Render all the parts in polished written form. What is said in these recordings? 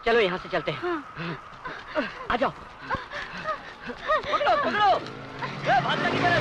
चलो यहाँ से चलते हैं। हाँ। आ जाओ। पकड़ो पकड़ो, भागना किधर है?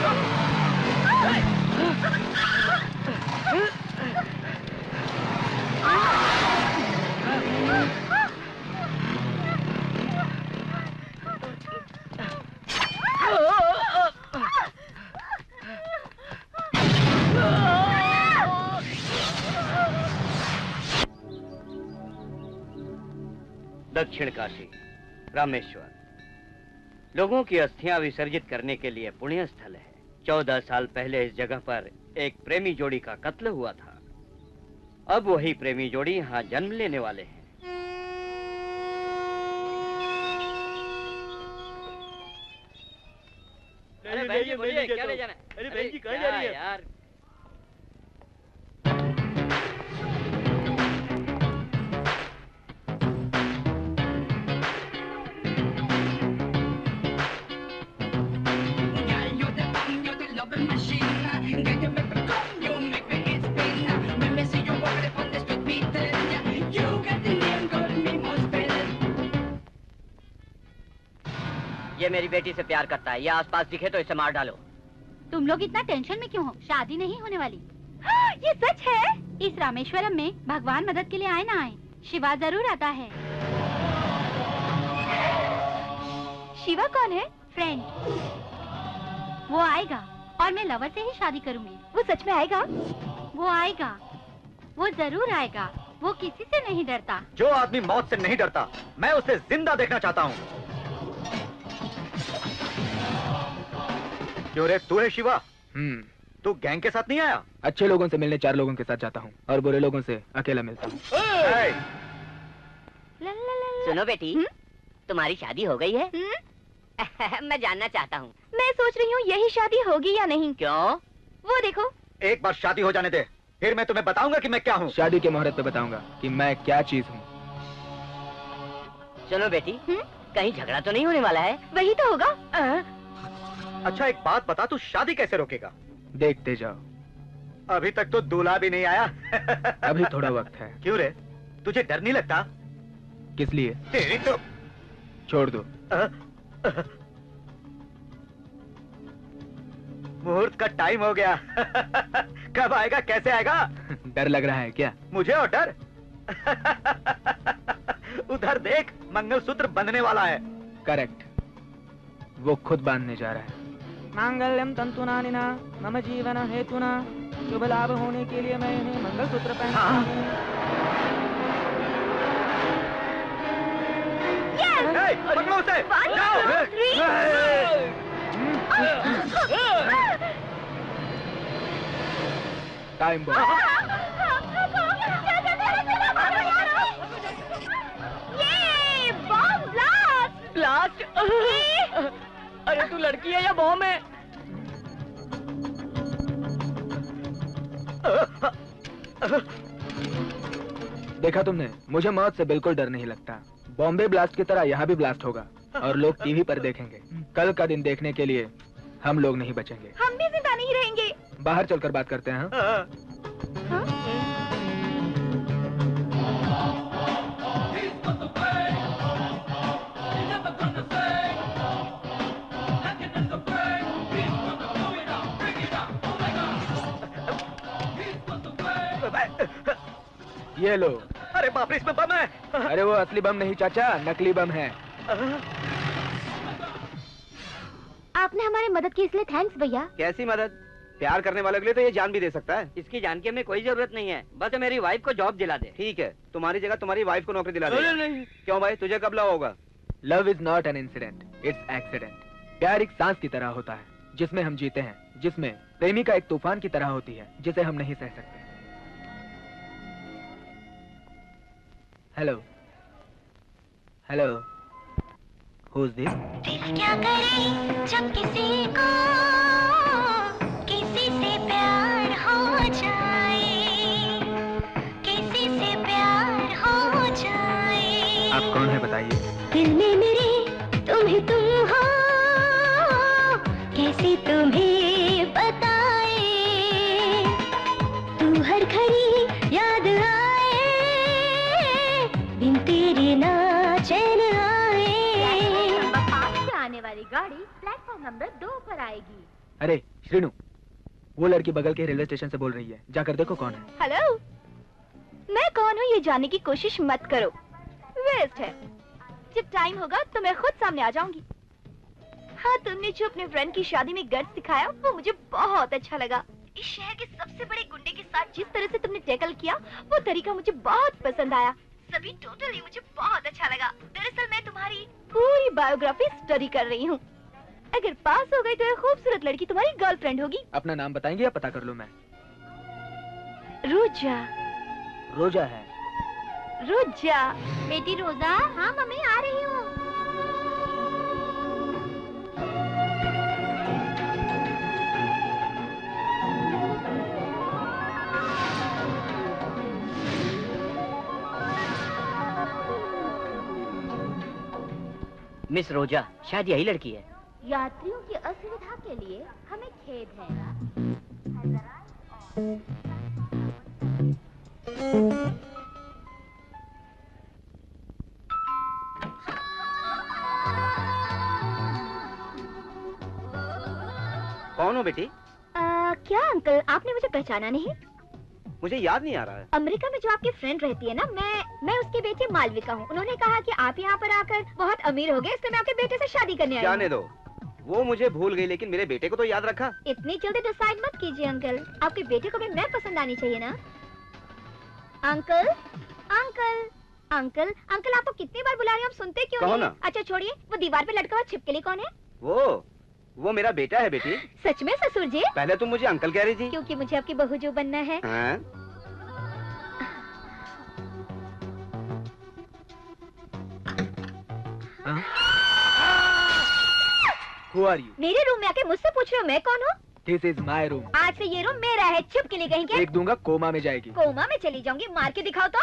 दक्षिण काशी, रामेश्वर, लोगों की अस्थियां विसर्जित करने के लिए पुण्य स्थल है। 14 साल पहले इस जगह पर एक प्रेमी जोड़ी का कत्ल हुआ था। अब वही प्रेमी जोड़ी यहाँ जन्म लेने वाले हैं। अरे बहन जी बोलिए, क्या ले जाना? अरे बहन जी कहाँ जा रही है यार? ये मेरी बेटी से प्यार करता है। ये आसपास दिखे तो इसे मार डालो। तुम लोग इतना टेंशन में क्यों हो? शादी नहीं होने वाली। ये सच है? इस रामेश्वरम में भगवान मदद के लिए आए ना आए, शिवा जरूर आता है। शिवा कौन है? फ्रेंड। वो आएगा और मैं लवर से ही शादी करूंगी। वो सच में आएगा? वो आएगा, वो जरूर आएगा। वो किसी से नहीं डरता। जो आदमी मौत से नहीं डरता, मैं उसे जिंदा देखना चाहता हूँ। क्यों रे, तू है शिवा? तू गैंग के साथ नहीं आया? अच्छे लोगों से मिलने 4 लोगों के साथ जाता हूँ और बुरे लोगों से अकेला मिलता हूँ। सुनो बेटी, तुम्हारी शादी हो गई है? मैं जानना चाहता हूँ। मैं सोच रही हूँ यही शादी होगी या नहीं। क्यों? वो देखो। एक बार शादी हो जाने दे, फिर मैं तुम्हें बताऊंगा कि मैं क्या हूँ। शादी के मुहूर्त पे बताऊंगा कि मैं क्या चीज हूँ। चलो बेटी, कहीं झगड़ा तो नहीं होने वाला है? वही तो होगा। अच्छा एक बात बता, तू शादी कैसे रोकेगा? देखते जाओ। अभी तक तो दूल्हा भी नहीं आया। अभी थोड़ा वक्त है। क्यों रे, तुझे डर नहीं लगता? किस लिए? तेरी तो छोड़ दो। मुहूर्त का टाइम हो गया। कब आएगा, कैसे आएगा? डर लग रहा है क्या? मुझे और डर? उधर देख, मंगलसूत्र बंधने वाला है। करेक्ट, वो खुद बांधने जा रहा है। मांगल्यम तंतुनानिना मम जीवन हेतुना, शुभ लाभ होने के लिए मैं इन्हें मंगलसूत्र पहनता हूँ। पकड़ो उसे! जाओ! Time bomb. ये बॉम्ब ब्लास्ट! ब्लास्ट? अरे तू लड़की है या बॉम्ब है? देखा तुमने, मुझे मौत से बिल्कुल डर नहीं लगता। बॉम्बे ब्लास्ट की तरह यहाँ भी ब्लास्ट होगा और लोग टीवी पर देखेंगे। कल का दिन देखने के लिए हम लोग नहीं बचेंगे। हम भी जिंदा नहीं रहेंगे। बाहर चलकर बात करते हैं। ये लो। अरे बाप रे, इसमें बम है। अरे वो असली बम नहीं चाचा, नकली बम है। आपने हमारी मदद की इसलिए थैंक्स भैया। कैसी मदद? प्यार करने वाले के लिए तो ये जान भी दे सकता है। इसकी जान की हमें कोई जरूरत नहीं है, बस मेरी वाइफ को जॉब दिला दे। ठीक है, तुम्हारी जगह तुम्हारी वाइफ को नौकरी दिला दे। नहीं। क्यों भाई, तुझे कब लव होगा? Love is not an incident, it's accident. प्यार एक सांस की तरह होता है जिसमें हम जीते हैं, जिसमें प्रेमिका एक तूफान की तरह होती है जिसे हम नहीं सह सकते। Hello hello, who is this? दिल क्या करे जब किसी को किसी से प्यार हो जाए, किसी से प्यार हो जाए। आप कौन है बताइए? दिल में मेरे तुम ही तुम हो, कैसे तुम्हें बताए। तू हर घड़ी याद आए, बिन तेरे नाम चैन आए। नंबर 5 से आने वाली गाड़ी प्लेटफॉर्म नंबर 2 पर आएगी। अरे श्रीनु, वो लड़की बगल के रेलवे स्टेशन से बोल रही है, जाकर देखो कौन है। हेलो, मैं कौन हूँ ये जानने की कोशिश मत करो, वेस्ट है। जब टाइम होगा तो मैं खुद सामने आ जाऊंगी। हाँ, तुमने जो अपने फ्रेंड की शादी में गट्स दिखाया वो मुझे बहुत अच्छा लगा। इस शहर के सबसे बड़े गुंडे के साथ जिस तरह से तुमने टैकल किया वो तरीका मुझे बहुत पसंद आया। सभी टोटली मुझे बहुत अच्छा लगा। दरअसल मैं तुम्हारी पूरी बायोग्राफी स्टडी कर रही हूँ। अगर पास हो गई तो एक खूबसूरत लड़की तुम्हारी गर्लफ्रेंड होगी। अपना नाम बताएंगे या पता कर लूं मैं? रोजा। रोजा है। रोजा। बेटी रोजा। हाँ मम्मी, आ रही हूँ। मिस रोजा, शायद यही लड़की है। यात्रियों की असुविधा के लिए हमें खेद है। कौन हो बेटी? क्या अंकल, आपने मुझे पहचाना नहीं? मुझे याद नहीं आ रहा है। अमेरिका में जो आपकी फ्रेंड रहती है ना, मैं उसके बेटे मालविका हूँ। उन्होंने कहा कि आप यहाँ पर आकर बहुत अमीर हो गए, इसलिए मैं आपके बेटे से शादी करने आई हूँ। जाने दो, वो मुझे भूल गई, लेकिन मेरे बेटे को तो याद रखा। इतनी जल्दी डिसाइड मत कीजिए अंकल, आपके बेटे को भी मैं पसंद आनी चाहिए ना। अंकल, अंकल, अंकल, अंकल, आपको कितनी बार बुला रही हूँ, आप सुनते क्यों कहो नहीं? ना। अच्छा छोड़िए, वो दीवार पे लटका हुआ छिपकली कौन है? वो मेरा बेटा है बेटी। सच में ससुर जी? पहले तुम मुझे अंकल कह रही थी। क्योंकि मुझे आपकी बहू जो बनना है। हाँ? Who are you? मेरे रूम में आके मुझसे पूछ रहे हो मैं कौन हूँ? This is my room. आज से ये रूम मेरा है, छिपकली कहीं के। देख दूंगा, कोमा में जाएगी। कोमा में चली जाऊंगी, मार के दिखाओ तो।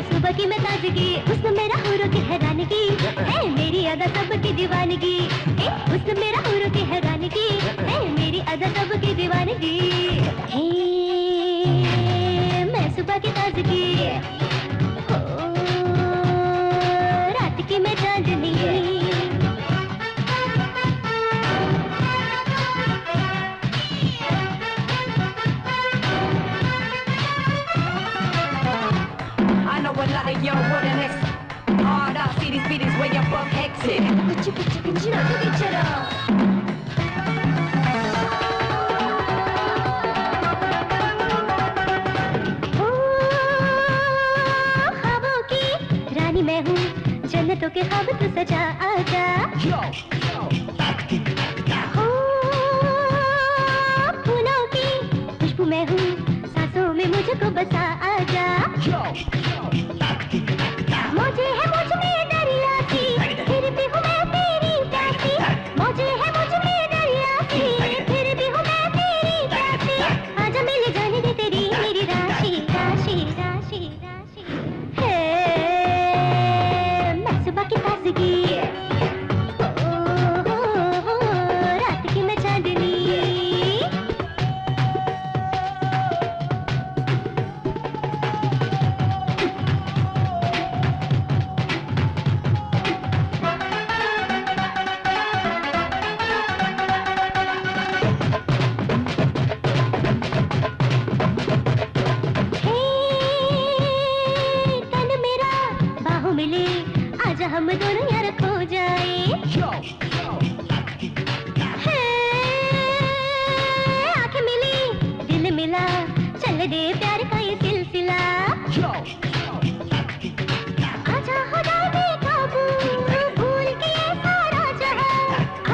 सुबह की मैं ताजगी, उसमें मेरा हुरू की हैरानगी है, मेरी अदा सबकी दीवानगी। उसमें मेरा हुरू की हैरानगी है, मेरी अदा सबकी दीवानगी। मैं सुबह की ताजगी, रात की मैं चांदनी। A lot of y'all wouldn't next. Hard out, see these beats where your buck exit. ख्वाबों की रानी मैं हूँ, जन्नतों के ख्वाब तू सजा आजा। फूलों की खुशबू मैं हूँ, सांसों में मुझको बसा आजा। मौजे है मुझ में दरिया की, फिर भी हूँ मैं तेरी प्यासी। मौजे है मुझ में दरिया की, फिर भी हूँ मैं तेरी प्यासी। आजा मिल जाने दे तेरी मेरी राशि, राशि, राशि, राशि। है मैं सुबह की ताजगी, रात की मैं चांदनी। हम दोनों यार खो जाए, आंखें मिली दिल मिला, चल दे प्यार का ये सिलसिला। आजा हो जाए बेकाबू, भूल के सारा जहां।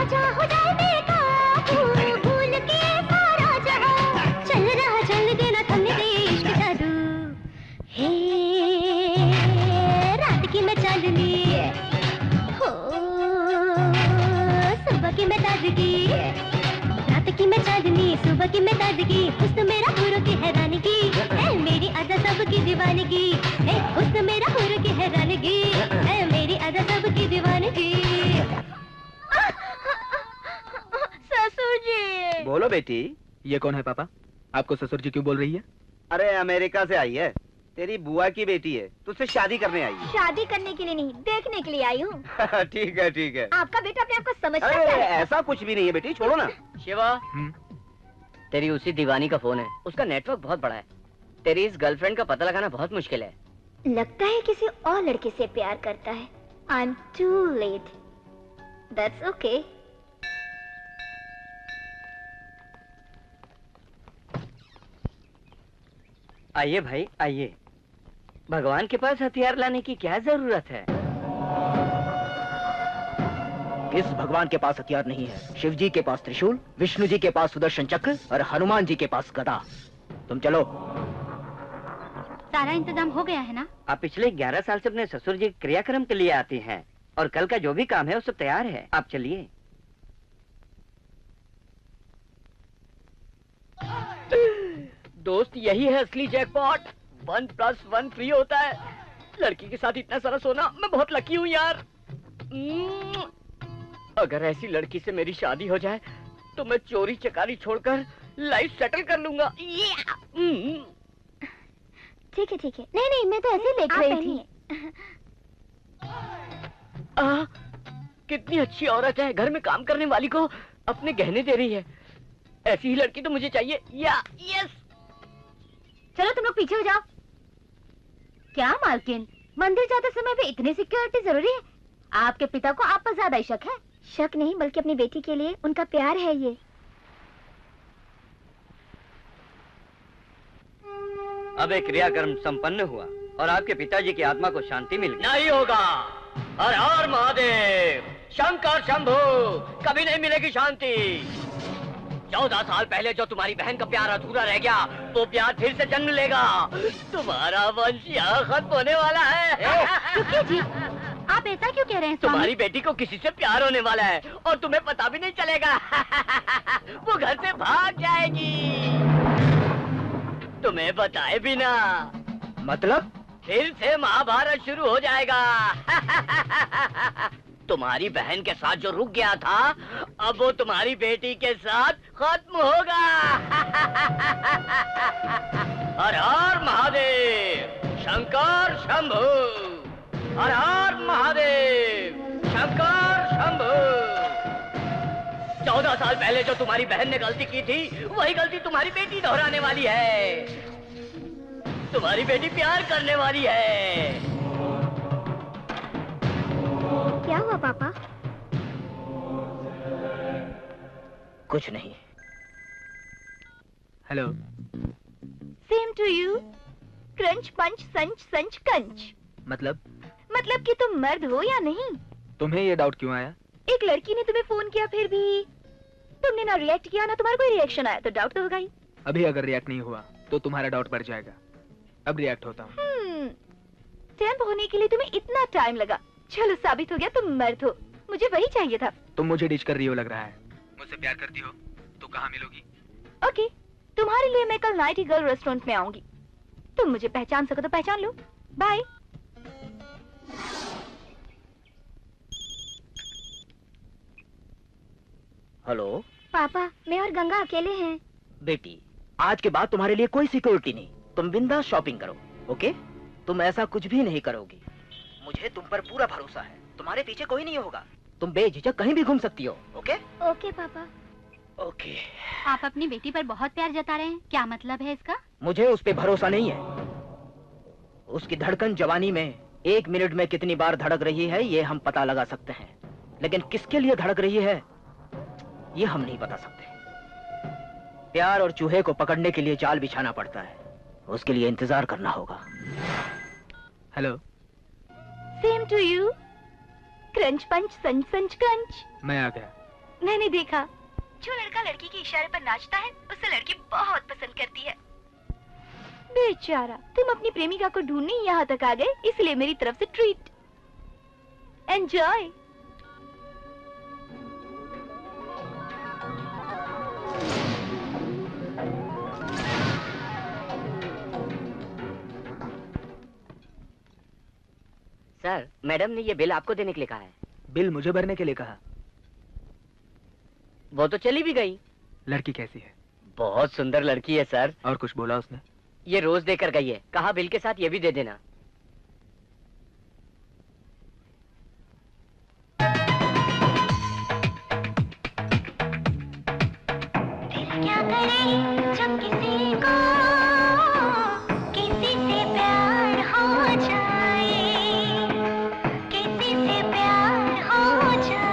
आजा हो जाए बेकाबू, भूल के सारा जहां। चल रहा चल देना थमने दे इश्क जादू। हे रात की मैं चांदनी। की मैं ताजगी, रात की मैं चांदनी, सुबह की मैं ताजगी, हुस्न मेरा हुरों की हैरानगी, है मेरी अदा सबकी दीवानगी, है हुस्न मेरा हुरों की हैरानगी, है मेरी अदा सबकी दीवानगी। ससुर जी। बोलो बेटी। ये कौन है पापा? आपको ससुर जी क्यों बोल रही है? अरे अमेरिका से आई है, तेरी बुआ की बेटी है, तुझसे शादी करने आई है। शादी करने के लिए नहीं, देखने के लिए आई हूँ। ठीक है ठीक है। आपका बेटा अपने आप को समझता अरे है? ऐसा कुछ भी नहीं है बेटी, छोड़ो ना। शिवा, तेरी उसी दीवानी का फोन है, उसका नेटवर्क बहुत बड़ा है। तेरी इस गर्लफ्रेंड का पता लगाना बहुत मुश्किल है। लगता है किसी और लड़के से प्यार करता है। I'm too late. That's okay. आइए भाई आइए, भगवान के पास हथियार लाने की क्या जरूरत है? किस भगवान के पास हथियार नहीं है? शिव जी के पास त्रिशूल, विष्णु जी के पास सुदर्शन चक्र और हनुमान जी के पास गदा। तुम चलो। सारा इंतजाम हो गया है ना? आप पिछले 11 साल से अपने ससुर जी क्रियाक्रम के लिए आती हैं और कल का जो भी काम है वो सब तैयार है, आप चलिए। दोस्त, यही है असली जैकपॉट। 1+1 फ्री होता है। लड़की के साथ इतना सारा सोना, मैं बहुत लकी हूँ यार। अगर ऐसी लड़की से मेरी शादी हो जाए तो मैं चोरी चकारी छोड़कर लाइफ सेटल कर लूंगा। ठीक है ठीक है। नहीं नहीं, मैं तो ऐसे ही देख रही थी। कितनी अच्छी औरत है, घर में काम करने वाली को अपने गहने दे रही है। ऐसी ही लड़की तो मुझे चाहिए। यस। चलो तुम लोग पीछे हो जाओ। क्या मालकिन, मंदिर जाते समय भी इतनी सिक्योरिटी जरूरी है? आपके पिता को आप पर ज्यादा ही शक है। शक नहीं, बल्कि अपनी बेटी के लिए उनका प्यार है ये। अब एक क्रियाक्रम संपन्न हुआ और आपके पिताजी की आत्मा को शांति मिल गई। नहीं होगा। हर हर महादेव, शंकर शंभू, कभी नहीं मिलेगी शांति। 14 साल पहले जो तुम्हारी बहन का प्यार अधूरा रह गया, वो प्यार फिर से जन्म लेगा। तुम्हारा वंश यहाँ खत्म होने वाला है। रुकिए जी, आप ऐसा क्यों कह रहे हैं? तुम्हारी बेटी को किसी से प्यार होने वाला है और तुम्हें पता भी नहीं चलेगा। वो घर से भाग जाएगी, तुम्हें बताए बिना। मतलब? फिर से महाभारत शुरू हो जाएगा। तुम्हारी बहन के साथ जो रुक गया था, अब वो तुम्हारी बेटी के साथ खत्म होगा। हर हर महादेव, शंकर शंभू। हर हर महादेव, शंकर शंभू। 14 साल पहले जो तुम्हारी बहन ने गलती की थी, वही गलती तुम्हारी बेटी दोहराने वाली है। तुम्हारी बेटी प्यार करने वाली है। क्या हुआ पापा? कुछ नहीं। Hello. Same to you. Crunch punch संच संच कंच। मतलब कि तुम मर्द हो या नहीं? तुम्हें ये डाउट क्यों आया? एक लड़की ने तुम्हें फोन किया, फिर भी तुमने ना रिएक्ट किया ना तुम्हारा कोई रिएक्शन आया, तो डाउट तो होगा ही। अभी अगर रिएक्ट नहीं हुआ तो तुम्हारा डाउट बढ़ जाएगा। अब रिएक्ट होता हूँ। टैम्प होने के लिए तुम्हें इतना टाइम लगा। चलो, साबित हो गया तुम मर्द हो। मुझे वही चाहिए था। तुम मुझे डिच कर रही हो लग रहा है। मुझसे प्यार करती हो तो कहाँ मिलोगी? ओके, तुम्हारे लिए मैं कल नाइटी गर्ल रेस्टोरेंट में आऊंगी। तुम मुझे पहचान सको तो पहचान लो। बाय। हेलो पापा, मैं और गंगा अकेले हैं। बेटी, आज के बाद तुम्हारे लिए कोई सिक्योरिटी नहीं। तुम बिंदास शॉपिंग करो, ओके? तुम ऐसा कुछ भी नहीं करोगी। मुझे तुम पर पूरा भरोसा है। तुम्हारे पीछे कोई नहीं होगा। तुम बेझिझक कहीं भी घूम सकती हो, ओके? ओके पापा। ओके। आप अपनी बेटी पर बहुत प्यार जता रहे हैं, क्या मतलब है इसका? मुझे उस पे भरोसा नहीं है। उसकी धड़कन जवानी में 1 मिनट में कितनी बार धड़क रही है, ये हम पता लगा सकते हैं, लेकिन किसके लिए धड़क रही है ये हम नहीं बता सकते। प्यार और चूहे को पकड़ने के लिए जाल बिछाना पड़ता है, उसके लिए इंतजार करना होगा। Hello. Same to you. Crunch punch संच संच क्रंच। मैं आ गया। मैंने देखा, जो लड़का लड़की के इशारे पर नाचता है, उसे लड़की बहुत पसंद करती है। बेचारा, तुम अपनी प्रेमिका को ढूंढने यहाँ तक आ गए, इसलिए मेरी तरफ से ट्रीट। एंजॉय। सर, मैडम ने ये बिल आपको देने के लिए कहा है। बिल मुझे भरने के लिए कहा? वो तो चली भी गई। लड़की कैसी है? बहुत सुंदर लड़की है सर। और कुछ बोला उसने? ये रोज देकर गई है, कहा बिल के साथ ये भी दे देना। क्या करे जब किसी को किसी से प्यार हो जाए, किसी से प्यार हो जाए।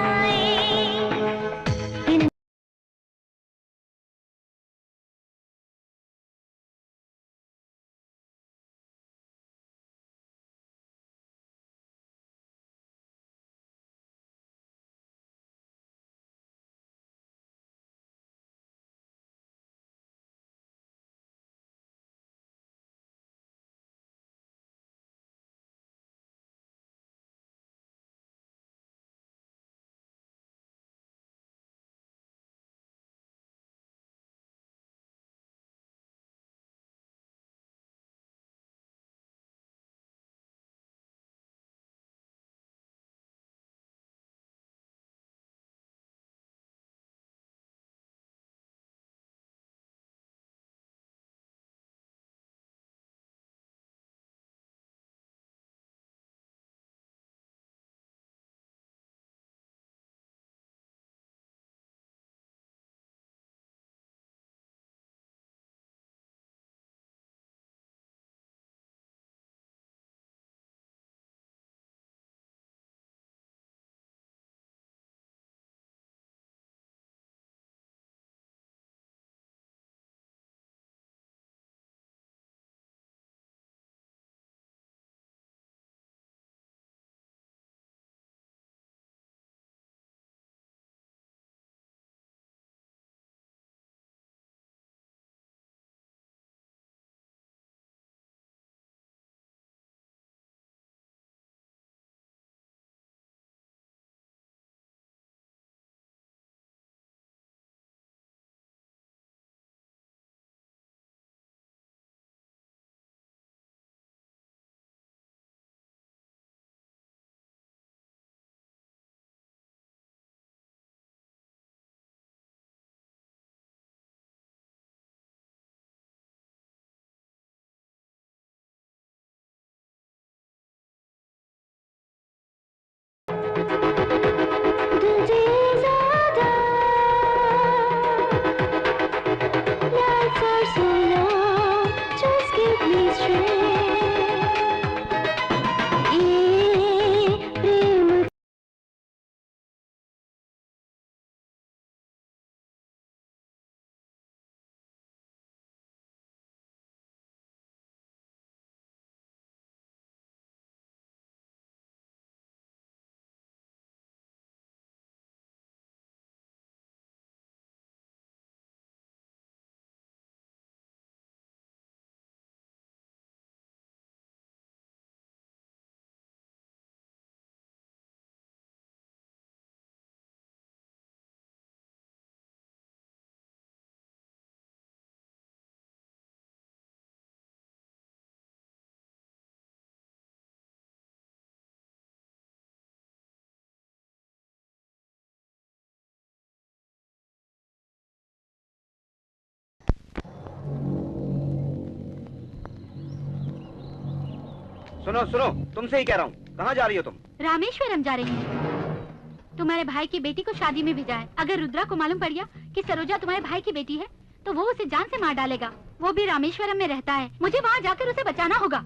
सुनो सुनो, तुमसे ही कह रहा हूँ, कहाँ जा रही हो तुम? रामेश्वरम जा रही हूँ। तुम्हारे भाई की बेटी को शादी में भेजा है। अगर रुद्रा को मालूम पड़ गया कि सरोजा तुम्हारे भाई की बेटी है तो वो उसे जान से मार डालेगा। वो भी रामेश्वरम में रहता है। मुझे वहाँ जाकर उसे बचाना होगा।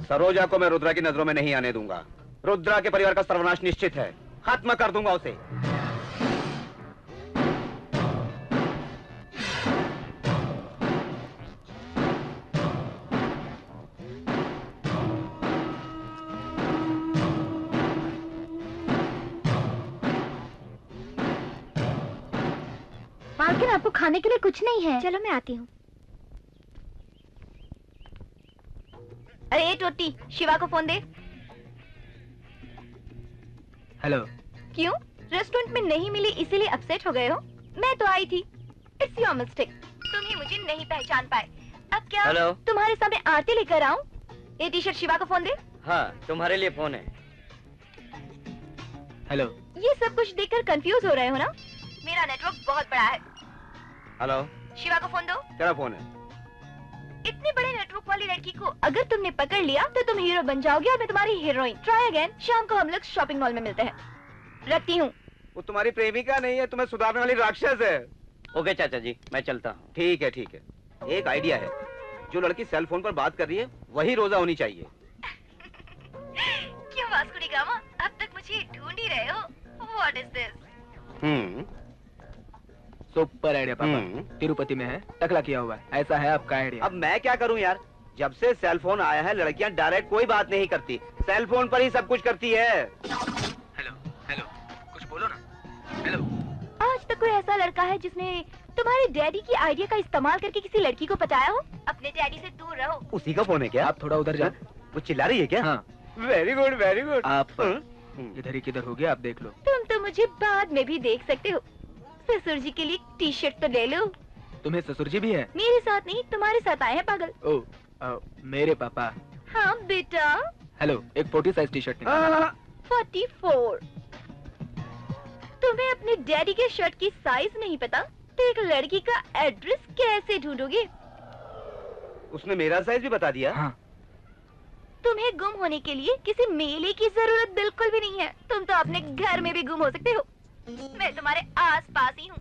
सरोजा को मैं रुद्रा की नजरों में नहीं आने दूंगा। रुद्रा के परिवार का सर्वनाश निश्चित है। खत्म कर दूंगा उसे। मालकिन, आपको खाने के लिए कुछ नहीं है। चलो मैं आती हूँ। अरे टोटी, शिवा को फोन दे। हेलो। क्यों? रेस्टोरेंट में नहीं मिली इसीलिए अपसेट हो गए हो? मैं तो आई थी। It's your mistake. तुम ही मुझे नहीं पहचान पाए। अब क्या हेलो। तुम्हारे सामने आरती लेकर आऊं? ये टी शर्ट शिवा को फोन दे। हाँ, तुम्हारे लिए फोन है। हेलो। ये सब कुछ देखकर कंफ्यूज हो रहे हो ना? मेरा नेटवर्क बहुत बड़ा है। हेलो। शिवा को फोन दो। तेरा फोन है। इतनी बड़े नेटवर्क वाली लड़की को अगर तुमने पकड़ लिया तो तुम हीरो बन जाओगे और मैं तुम्हारी हीरोइन। Try again. शाम को हम लोग शॉपिंग मॉल में मिलते हैं। रखती हूँ। वो तुम्हारी प्रेमिका नहीं है, तुम्हें सुधारने वाली राक्षस है। ओके चाचा जी, मैं चलता हूँ। ठीक है ठीक है। एक आइडिया है, जो लड़की सेल फोन पर बात कर रही है वही रोजा होनी चाहिए। क्यों वास्को डी गामा, अब तक मुझे ढूंढ ही रहे हो? What is this? Super idea पापा। तिरुपति में है, टकला किया हुआ है। ऐसा है आपका आइडिया। अब मैं क्या करूं यार, जब से सेल फोन आया है लड़कियां डायरेक्ट कोई बात नहीं करती, सेल फोन पर ही सब कुछ करती है। हेलो हेलो, कुछ बोलो ना। हेलो। आज तक कोई ऐसा लड़का है जिसने तुम्हारे डैडी की आइडिया का इस्तेमाल करके किसी लड़की को पटाया हो? अपने डैडी से दूर रहो। उसी का फोन है क्या? आप थोड़ा उधर जाओ। वो चिल्ला रही है क्या? हाँ। Very good very good. आप इधर ही किधर हो गया, आप देख लो। तुम तो मुझे बाद में भी देख सकते हो। ससुर जी के लिए टी शर्ट तो ले लो। तुम्हें ससुर जी भी है? मेरे साथ नहीं, तुम्हारे साथ आए हैं पागल। ओ, मेरे पापा। हाँ बेटा। हेलो, एक 40 साइज टी शर्ट निकालो। 44। तुम्हें अपने डैडी के शर्ट की साइज नहीं पता तो एक लड़की का एड्रेस कैसे ढूंढोगे? उसने मेरा साइज भी बता दिया। हाँ। तुम्हें गुम होने के लिए किसी मेले की जरूरत बिल्कुल भी नहीं है। तुम तो अपने घर में भी गुम हो सकते हो। मैं तुम्हारे आसपास ही हूँ।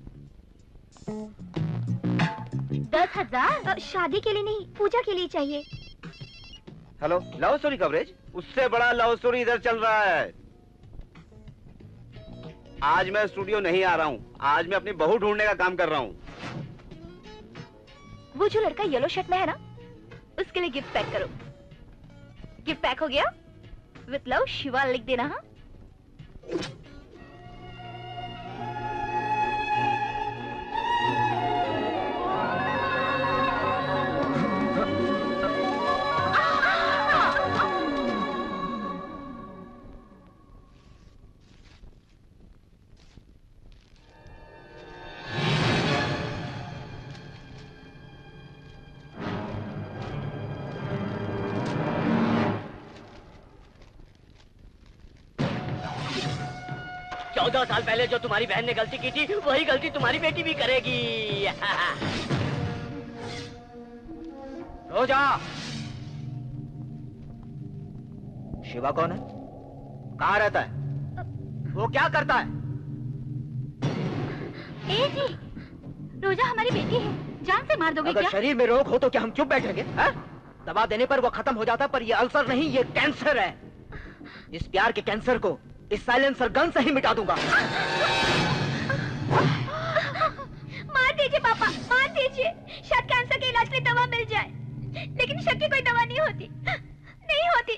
10,000 शादी के लिए नहीं, पूजा के लिए चाहिए। Hello, love story coverage? उससे बड़ा लव स्टोरी इधर चल रहा है। आज मैं स्टूडियो नहीं आ रहा हूँ, आज मैं अपनी बहू ढूंढने का काम कर रहा हूँ। वो जो लड़का येलो शर्ट में है ना, उसके लिए गिफ्ट पैक करो। गिफ्ट पैक हो गया? विथ लव शिवा लिख देना। हाँ, चौदह साल पहले जो तुम्हारी बहन ने गलती की थी वही गलती तुम्हारी बेटी भी करेगी। रोजा। शिवा कौन है? कहाँ रहता है? वो क्या करता है? ए जी, रोजा हमारी बेटी है, जान से मार दोगे अगर क्या? शरीर में रोग हो तो क्या हम चुप बैठेंगे? है? दवा देने पर वो खत्म हो जाता, पर ये अल्सर नहीं, ये कैंसर है। इस प्यार के कैंसर को इस साइलेंसर गन से ही मिटा दूंगा। मार दीजिए पापा, मार दीजिए। शायद कैंसर के इलाज के लिए दवा मिल जाए, लेकिन शक की कोई दवा नहीं होती, नहीं होती।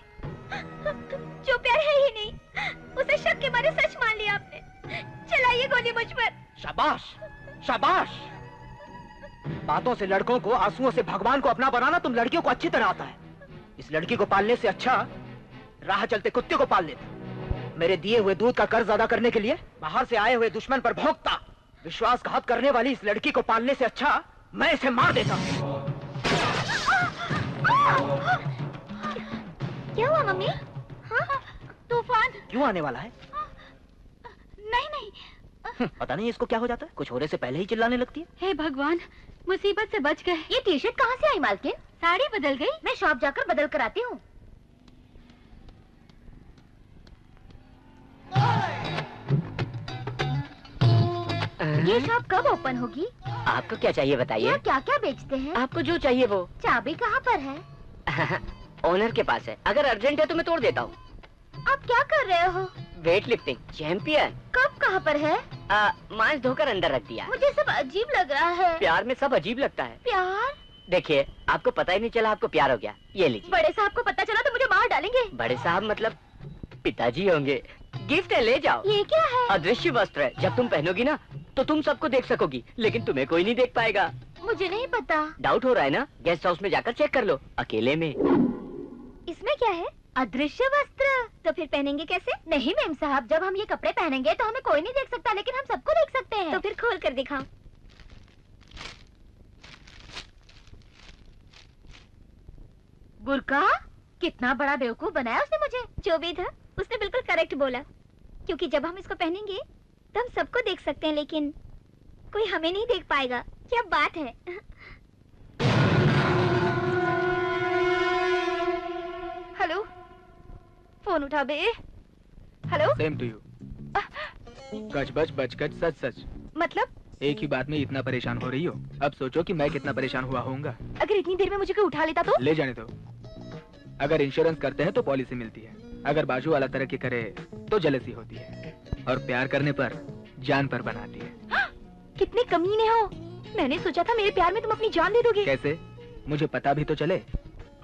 जो प्यार है ही नहीं, उसे शक के मारे सच मान लिया आपने। चलाइए गोली मुझ पर। शाबाश, शाबाश। बातों से लड़कों को, आंसुओं से भगवान को अपना बनाना तुम लड़कियों को अच्छी तरह आता है। इस लड़की को पालने से अच्छा राह चलते कुत्ते को पाल लेते। मेरे दिए हुए दूध का कर्ज अदा करने के लिए बाहर से आए हुए दुश्मन पर भौंकता। विश्वासघात करने वाली इस लड़की को पालने से अच्छा मैं इसे मार देता। क्या हुआ मम्मी? हाँ? तूफान क्यों आने वाला है? नहीं नहीं। पता नहीं इसको क्या हो जाता है, कुछ होने से पहले ही चिल्लाने लगती है। हे भगवान, मुसीबत से बच गए। ये टी शर्ट कहाँ से आई मालकिन? साड़ी बदल गई। मैं शॉप जाकर बदल कर आती हूँ। ये शॉप कब ओपन होगी? आपको क्या चाहिए बताइए? क्या क्या बेचते हैं? आपको जो चाहिए वो। चाबी कहाँ पर है? ओनर के पास है, अगर अर्जेंट है तो मैं तोड़ देता हूँ। आप क्या कर रहे हो? Weight lifting champion. कब कहाँ पर है? मांस धोकर अंदर रख दिया। मुझे सब अजीब लग रहा है। प्यार में सब अजीब लगता है। प्यार? देखिए, आपको पता ही नहीं चला आपको प्यार हो गया। ये लीजिए। बड़े साहब को पता चला तो मुझे मार डालेंगे। बड़े साहब मतलब पिताजी होंगे। गिफ्ट है, ले जाओ। ये क्या है? अदृश्य वस्त्र है, जब तुम पहनोगी ना तो तुम सबको देख सकोगी, लेकिन तुम्हें कोई नहीं देख पाएगा। मुझे नहीं पता। डाउट हो रहा है ना? गेस्ट हाउस में जाकर चेक कर लो, अकेले में। इसमें क्या है? अदृश्य वस्त्र। तो फिर पहनेंगे कैसे? नहीं मैम साहब, जब हम ये कपड़े पहनेंगे तो हमें कोई नहीं देख सकता, लेकिन हम सबको देख सकते हैं। तो फिर खोल कर दिखाओ। बुर्का? कितना बड़ा बेवकूफ बनाया उसने मुझे। जो भी था उसने बिल्कुल करेक्ट बोला, क्योंकि जब हम इसको पहनेंगे तो हम सबको देख सकते हैं, लेकिन कोई हमें नहीं देख पाएगा। क्या बात है। हेलो, फोन उठा बे। हेलो। Same to you. कच बच बच कच सच सच। मतलब? एक ही बात में इतना परेशान हो रही हो, अब सोचो कि मैं कितना परेशान हुआ होऊंगा। अगर इतनी देर में मुझे कोई उठा लेता तो? ले जाने दो। अगर इंश्योरेंस करते हैं तो पॉलिसी मिलती है, अगर बाजू वाला तरक्की करे तो जेलसी होती है, और प्यार करने पर जान पर बनाती है। कितने कमीने हो। मैंने सोचा था मेरे प्यार में तुम अपनी जान दे दोगे। कैसे? मुझे पता भी तो चले।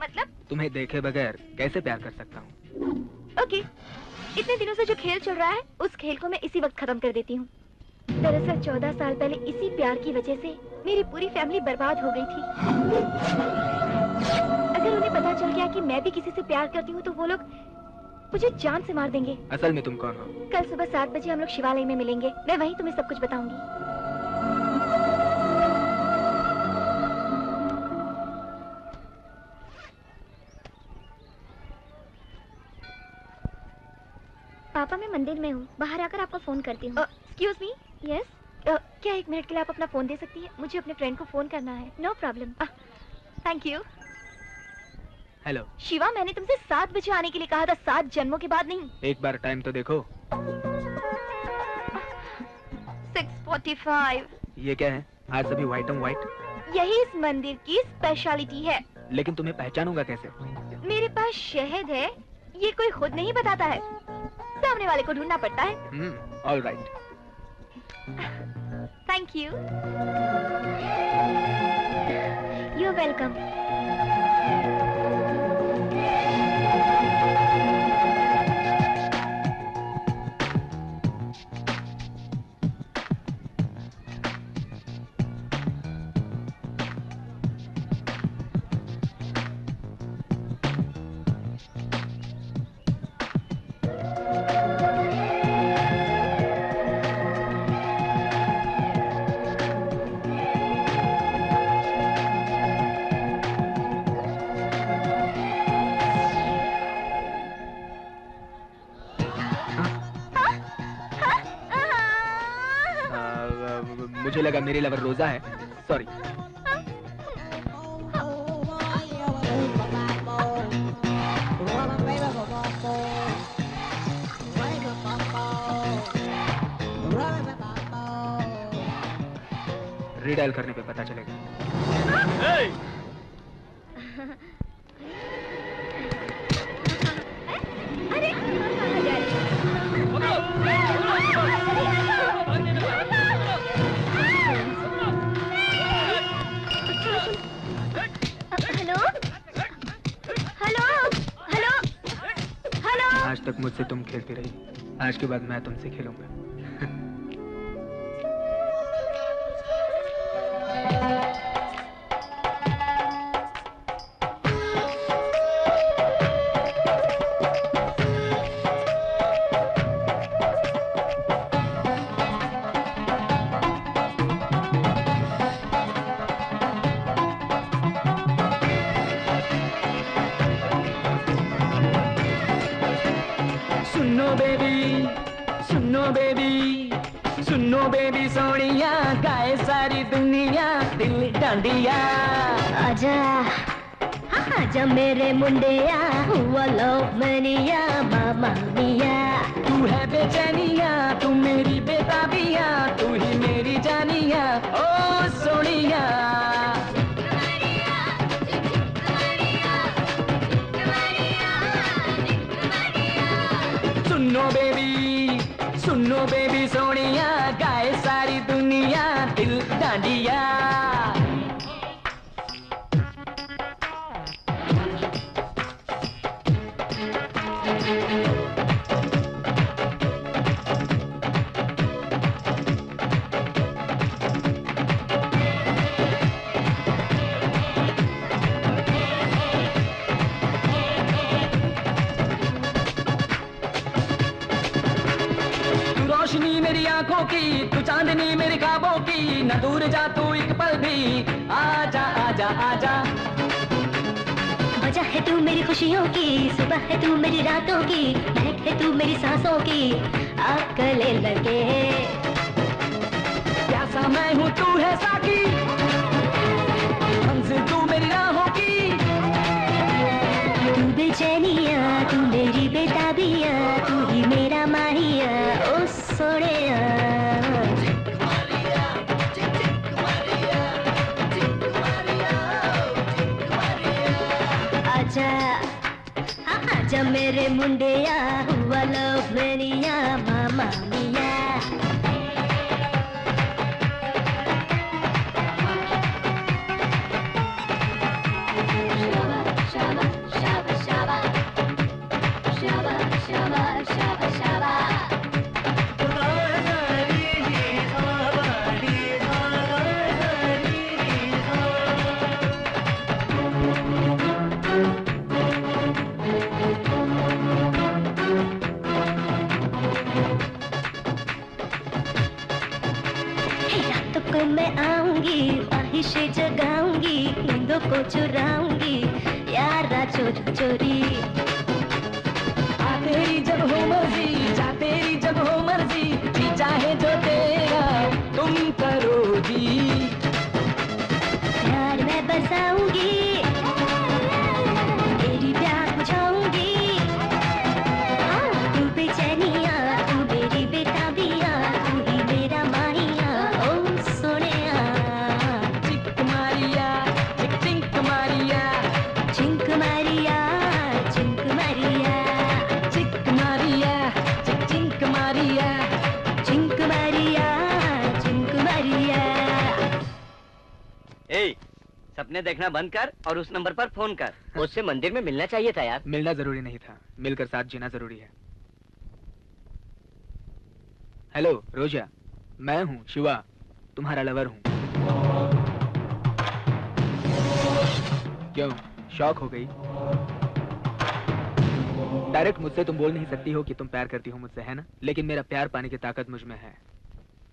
मतलब? तुम्हें देखे बगैर कैसे प्यार कर सकता हूँ। ओके, इतने दिनों से जो खेल चल रहा है उस खेल को मैं इसी वक्त खत्म कर देती हूँ। दरअसल 14 साल पहले इसी प्यार की वजह से मेरी पूरी फैमिली बर्बाद हो गई थी। अगर उन्हें पता चल गया कि मैं भी किसी से प्यार करती हूँ तो वो लोग मुझे जान से मार देंगे। असल में तुम कौन हो? कल सुबह 7 बजे हम लोग शिवालय में मिलेंगे, मैं वहीं तुम्हें सब कुछ बताऊंगी। पापा मैं मंदिर में हूँ, बाहर आकर आपको फोन करती हूँ। Excuse me. यस। क्या 1 मिनट के लिए आप अपना फोन दे सकती हैं? मुझे अपने फ्रेंड को फोन करना है। No problem. Thank you. Hello Shiva, मैंने तुमसे 7 बजे आने के लिए कहा था, 7 जन्मों के बाद नहीं। एक बार टाइम तो देखो। 6:45। ये क्या है? आज सभी व्हाइट एंड व्हाइट। यही इस मंदिर की स्पेशलिटी है। लेकिन तुम्हें पहचानूंगा कैसे? मेरे पास शहद है, ये कोई खुद नहीं बताता है, सामने वाले को ढूंढना पड़ता है। All right. Thank you. You are welcome. मुझे लगा मेरी लवर रोजा है, सॉरी। रीडायल करने पे पता चलेगा। आज तक मुझसे तुम खेलती रही, आज के बाद मैं तुमसे खेलूंगा। सुनो बेबी सोनिया, गाए सारी दुनिया दिल डांडिया। आजा हाँ आजा मेरे मुंडिया, हुआ लव मनिया मामा मिया। तू है बेचैनिया, तू मेरी बेताबिया, तू ही मेरी जानिया ओ सोनिया। सुनो बेबी सोनिया, गाए सारी दुनिया दिल डांडिया। रोशनी मेरी आंखों की, तू चांदनी मेरी ख्वाबों की, न दूर जा तू एक पल भी, आजा आजा आजा। वजह है तू मेरी खुशियों की, सुबह है तू मेरी रातों की, महक है तू मेरी सांसों की, आग गले लगे। प्यासा मैं हूँ तू है साकी, मंजिल तू मेरी राहों की। तू बेचैनिया तू मेरी बेताबिया, तू ही मेरा माहिया ओ सोनिया। आजा हाँ आजा मेरे मुंडिया, हुआ लव मैनिया मामा मिया। मैं आऊंगी, ख्वाहिशें जगाऊंगी, नींदों को चुराऊंगी, यारा चोरी चोरी। आ तेरी जब हो मर्जी, जा तेरी जब हो मर्जी, जी चाहे जो तेरा तुम करो जी। प्यार मैं बसाऊंगी, तेरी प्यार बुझाऊंगी। हाँ तू बेचैनिया तू मेरी बेताबिया, तू ही मेरा माहिया ओ सोनिया। चिक मारिया चिक चिंक मारिया, चिंक मारिया चिंक मारिया, चिक मारिया चिक चिंक मारिया, चिंक मारिया चिंक मारिया। ए, सपने देखना बंद कर और उस नंबर पर फोन कर। उससे मंदिर में मिलना चाहिए था यार। मिलना जरूरी नहीं था, मिलकर साथ जीना जरूरी है। हेलो रोजा, मैं हूँ शिवा, तुम्हारा लवर हूँ। क्यों शॉक हो गई? डायरेक्ट मुझसे तुम बोल नहीं सकती हो कि तुम प्यार करती हो मुझसे, है ना? लेकिन मेरा प्यार पाने की ताकत मुझ में है।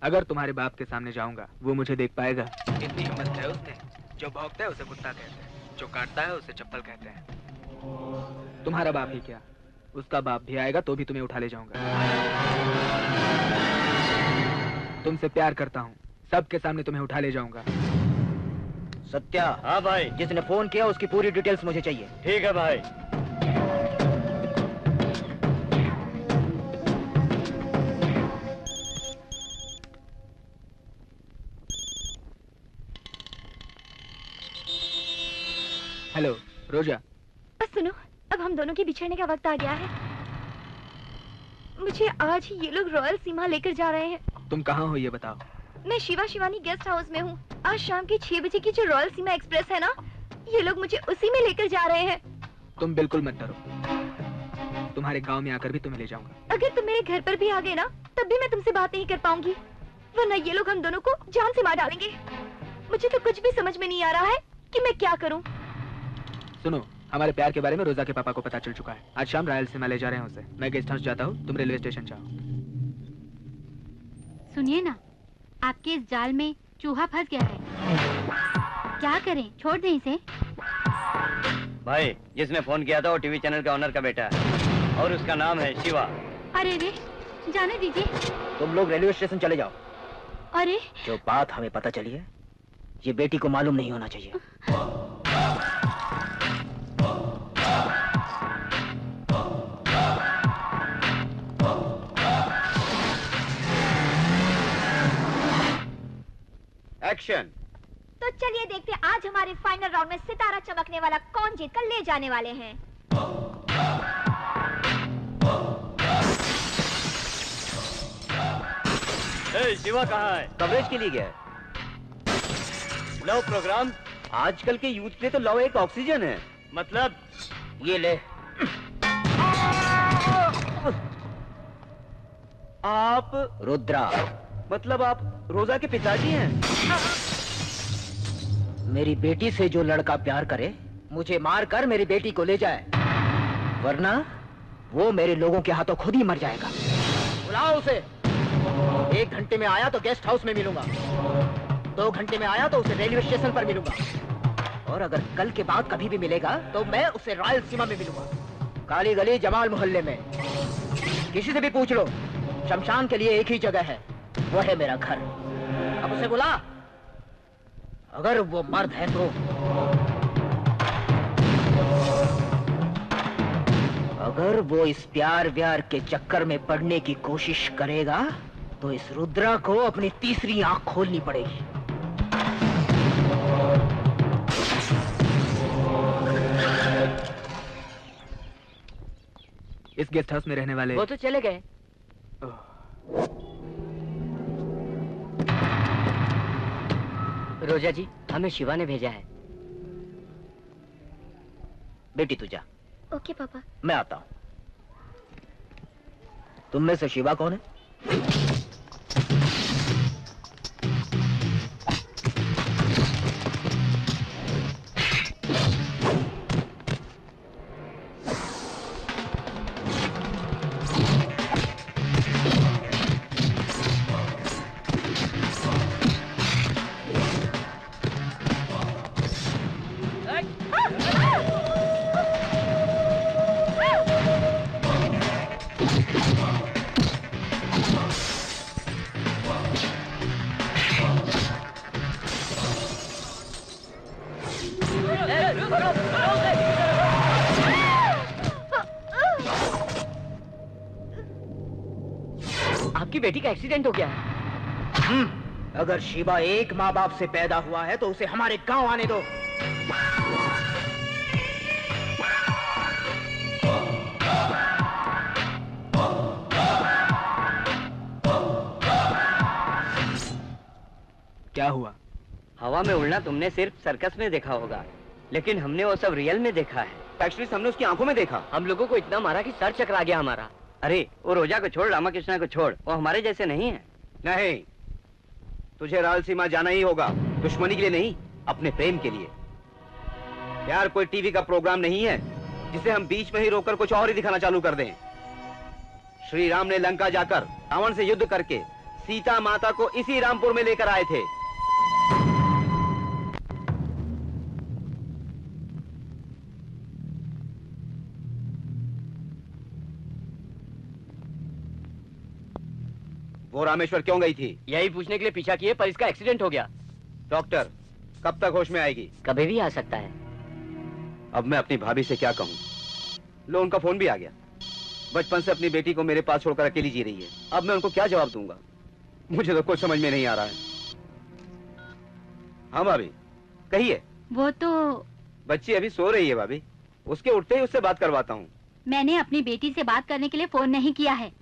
अगर तुम्हारे बाप के सामने जाऊंगा वो मुझे देख पाएगा? इतनी हिम्मत है उसने, जो भौंकता है उसे कुत्ता कहते हैं, जो काटता है उसे चप्पल कहते हैं। तुम्हारा बाप ही क्या, उसका बाप भी आएगा तो भी तुम्हें उठा ले जाऊंगा। तुमसे प्यार करता हूँ, सबके सामने तुम्हें उठा ले जाऊंगा। सत्या, हाँ भाई। जिसने फोन किया उसकी पूरी डिटेल्स मुझे चाहिए। ठीक है भाई। हेलो रोजा। बस सुनो, अब हम दोनों के बिछड़ने का वक्त आ गया है। मुझे आज ही ये लोग रॉयल सीमा लेकर जा रहे हैं। तुम कहाँ हो ये बताओ। मैं शिवा शिवानी गेस्ट हाउस में हूँ। आज शाम के 6 बजे की जो रॉयल सीमा एक्सप्रेस है ना, ये लोग मुझे उसी में लेकर जा रहे हैं। तुम बिल्कुल मत डरो, तुम्हारे गांव में आकर भी तुम्हें ले जाऊंगा। अगर तुम मेरे घर पर भी आ गए ना, तब भी मैं तुमसे बात नहीं कर पाऊंगी, वरना ये लोग हम दोनों को जान से मार डालेंगे। मुझे तो कुछ भी समझ में नहीं आ रहा है कि मैं क्या करूं। सुनो, हमारे प्यार के बारे में रोजा के पापा को पता चल चुका है। आज शाम रॉयल सीमा ले जा रहे हैं उसे। मैं गेस्ट हाउस जाता हूँ, तुम रेलवे स्टेशन जाओ। सुनिए ना, आपके इस जाल में चूहा फंस गया है। क्या करें, छोड़ दें इसे? भाई, जिसने फोन किया था वो टीवी चैनल का ओनर का बेटा है और उसका नाम है शिवा। अरे रे, जाने दीजिए। तुम लोग रेलवे स्टेशन चले जाओ। अरे जो बात हमें पता चली है, ये बेटी को मालूम नहीं होना चाहिए। एक्शन। तो चलिए देखते हैं आज हमारे फाइनल राउंड में सितारा चमकने वाला कौन जीतकर ले जाने वाले हैं। ए, शिवा कहाँ है? कवरेज के लिए गया है। Love program? आजकल के यूथ के लिए तो लव एक ऑक्सीजन है। मतलब? ये ले। आप रुद्रा। मतलब आप रोजा के पिताजी हैं? मेरी बेटी से जो लड़का प्यार करे, मुझे मार कर मेरी बेटी को ले जाए, वरना वो मेरे लोगों के हाथों खुद ही मर जाएगा। बुलाओ उसे। 1 घंटे में आया तो गेस्ट हाउस में मिलूंगा, 2 घंटे में आया तो उसे रेलवे स्टेशन पर मिलूंगा, और अगर कल के बाद कभी भी मिलेगा तो मैं उसे रॉयल सीमा में मिलूंगा, काली गली जमाल मोहल्ले में। किसी से भी पूछ लो, शमशान के लिए एक ही जगह है, वो है मेरा घर। अब उसे बुला, अगर वो मर्द है तो। अगर वो इस प्यार व्यार के चक्कर में पड़ने की कोशिश करेगा तो इस रुद्रा को अपनी तीसरी आंख खोलनी पड़ेगी। इस गेस्ट हाउस में रहने वाले वो तो चले गए। रोजा जी, हमें शिवा ने भेजा है। बेटी तू जा। ओके पापा। मैं आता हूं। तुम में से शिवा कौन है? आपकी बेटी का एक्सीडेंट हो गया है। अगर शिवा एक माँ बाप से पैदा हुआ है तो उसे हमारे गांव आने दो। क्या हुआ? हवा में उड़ना तुमने सिर्फ सर्कस में देखा होगा, लेकिन हमने वो सब रियल में देखा है। एक्चुअली हमने उसकी आंखों में देखा। हम लोगों को इतना मारा कि सर चकरा गया हमारा। अरे वो रोजा को छोड़, रामाकृष्णा को छोड़, वो हमारे जैसे नहीं है। नहीं, तुझे रायलसीमा जाना ही होगा, दुश्मनी के लिए नहीं, अपने प्रेम के लिए। यार कोई टीवी का प्रोग्राम नहीं है जिसे हम बीच में ही रोककर कुछ और ही दिखाना चालू कर दें। श्री राम ने लंका जाकर रावण से युद्ध करके सीता माता को इसी रामपुर में लेकर आए थे। वो रामेश्वर क्यों गई थी? यही पूछने के लिए पीछा किए, पर इसका एक्सीडेंट हो गया। डॉक्टर कब तक होश में आएगी? कभी भी आ सकता है। अब मैं अपनी भाभी से क्या कहूँ? लो उनका फोन भी आ गया। बचपन से अपनी बेटी को मेरे पास छोड़कर अकेली जी रही है। अब मैं उनको क्या जवाब दूंगा? मुझे तो कुछ समझ में नहीं आ रहा है। हाँ भाभी कहिए। वो तो बच्ची अभी सो रही है भाभी, उसके उठते ही उससे बात करवाता हूँ। मैंने अपनी बेटी से बात करने के लिए फोन नहीं किया है।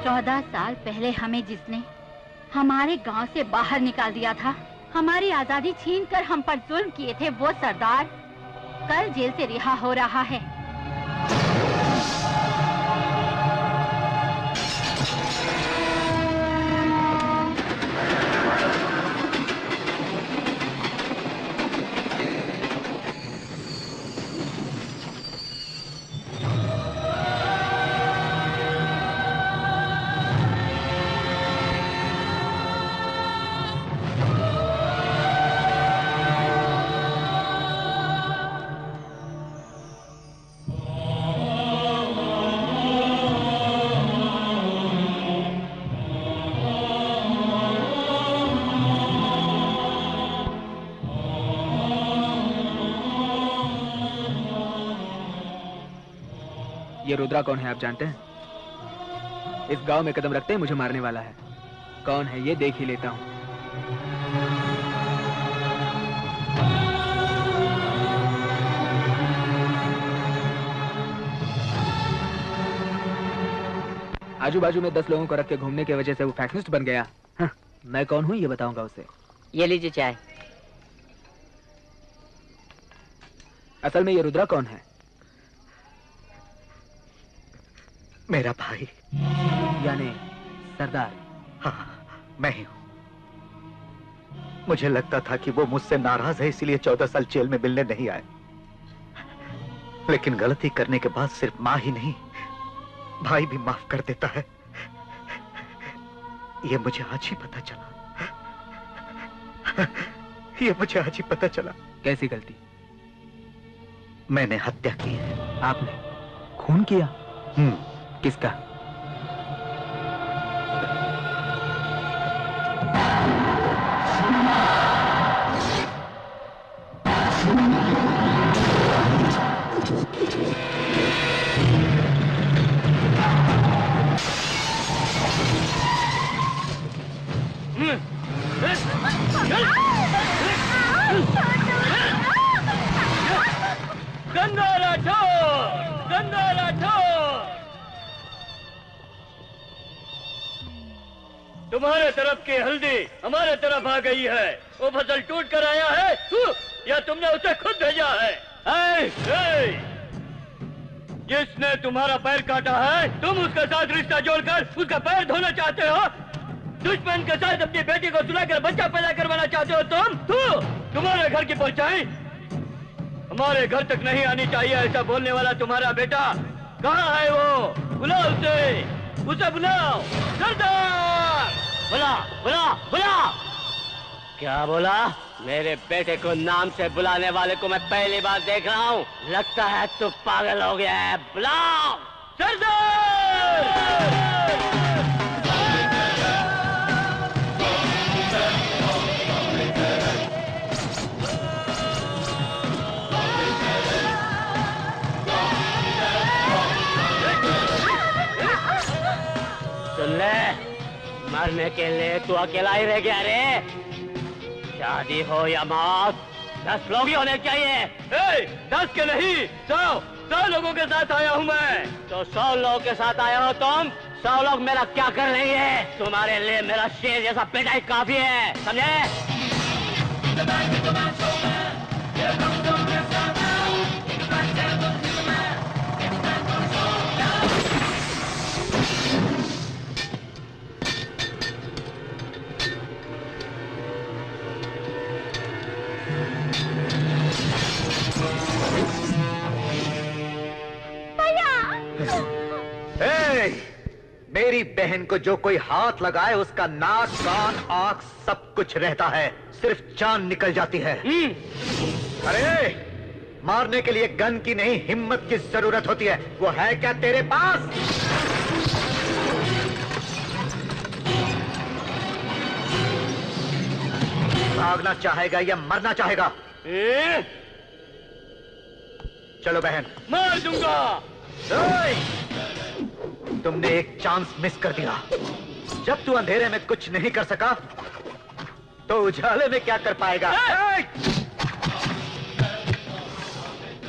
14 साल पहले हमें जिसने हमारे गांव से बाहर निकाल दिया था, हमारी आजादी छीनकर हम पर जुल्म किए थे, वो सरदार कल जेल से रिहा हो रहा है। ये रुद्रा कौन है आप जानते हैं? इस गांव में कदम रखते ही मुझे मारने वाला है। कौन है ये देख ही लेता हूं। आजू बाजू में 10 लोगों को रख के घूमने की वजह से वो फैक्शनिस्ट बन गया। हाँ, मैं कौन हूं ये बताऊंगा उसे। ये लीजिए चाय। असल में ये रुद्रा कौन है? मेरा भाई। यानी सरदार? हाँ, मैं ही हूं। मुझे लगता था कि वो मुझसे नाराज है, इसलिए 14 साल जेल में मिलने नहीं आए। लेकिन गलती करने के बाद सिर्फ मां ही नहीं, भाई भी माफ कर देता है। ये मुझे आज ही पता चला। ये मुझे आज ही पता चला। कैसी गलती? मैंने हत्या की है। आपने खून किया? किसका? गंगा राठौर, गंगा राठौर, तुम्हारे तरफ की हल्दी हमारे तरफ आ गई है। वो फसल टूट कर आया है या तुमने उसे खुद भेजा है? जिसने तुम्हारा पैर काटा है, तुम उसके साथ रिश्ता जोड़कर उसका पैर धोना चाहते हो? दुश्मन के साथ अपनी बेटी को सुलाकर बच्चा पैदा करवाना चाहते हो तुम? तुम्हारे घर की परछाई हमारे घर तक नहीं आनी चाहिए, ऐसा बोलने वाला तुम्हारा बेटा कहाँ है? वो बुलाओ उसे बुलाओ। सरदार, बुला बुला बुला। क्या बोला? मेरे बेटे को नाम से बुलाने वाले को मैं पहली बार देख रहा हूँ। लगता है तू पागल हो गया है। बुलाओ सरदार। सुन ले, मरने के लिए तू अकेला ही रह गया रे। शादी हो या मौत, 10 लोग ही होने चाहिए। 10 के नहीं, 100 लोगों के साथ आया हूँ मैं। तो 100 लोगों के साथ आया हो तुम? 100 लोग मेरा क्या कर लेंगे? तुम्हारे लिए मेरा शेर जैसा बेटा ही काफी है, समझे? मेरी बहन को जो कोई हाथ लगाए उसका नाक, कान, आंख सब कुछ रहता है, सिर्फ जान निकल जाती है। अरे मारने के लिए गन की नहीं, हिम्मत की जरूरत होती है। वो है क्या तेरे पास? भागना चाहेगा या मरना चाहेगा? चलो बहन। मार दूंगा। तुमने एक चांस मिस कर दिया। जब तू अंधेरे में कुछ नहीं कर सका तो उजाले में क्या कर पाएगा?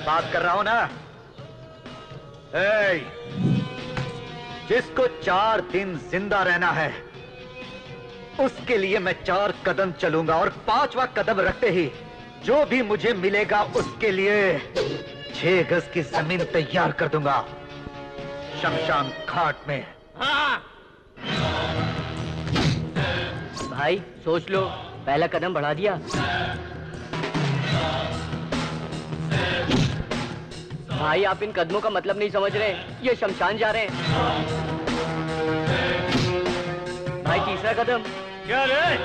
बात कर रहा हूं ना। जिसको 4 दिन जिंदा रहना है उसके लिए मैं 4 कदम चलूंगा और 5वां कदम रखते ही जो भी मुझे मिलेगा उसके लिए 6 गज की जमीन तैयार कर दूंगा शमशान घाट में। हाँ। भाई सोच लो, पहला कदम बढ़ा दिया। भाई आप इन कदमों का मतलब नहीं समझ रहे, ये शमशान जा रहे हैं। भाई तीसरा कदम। क्या रे,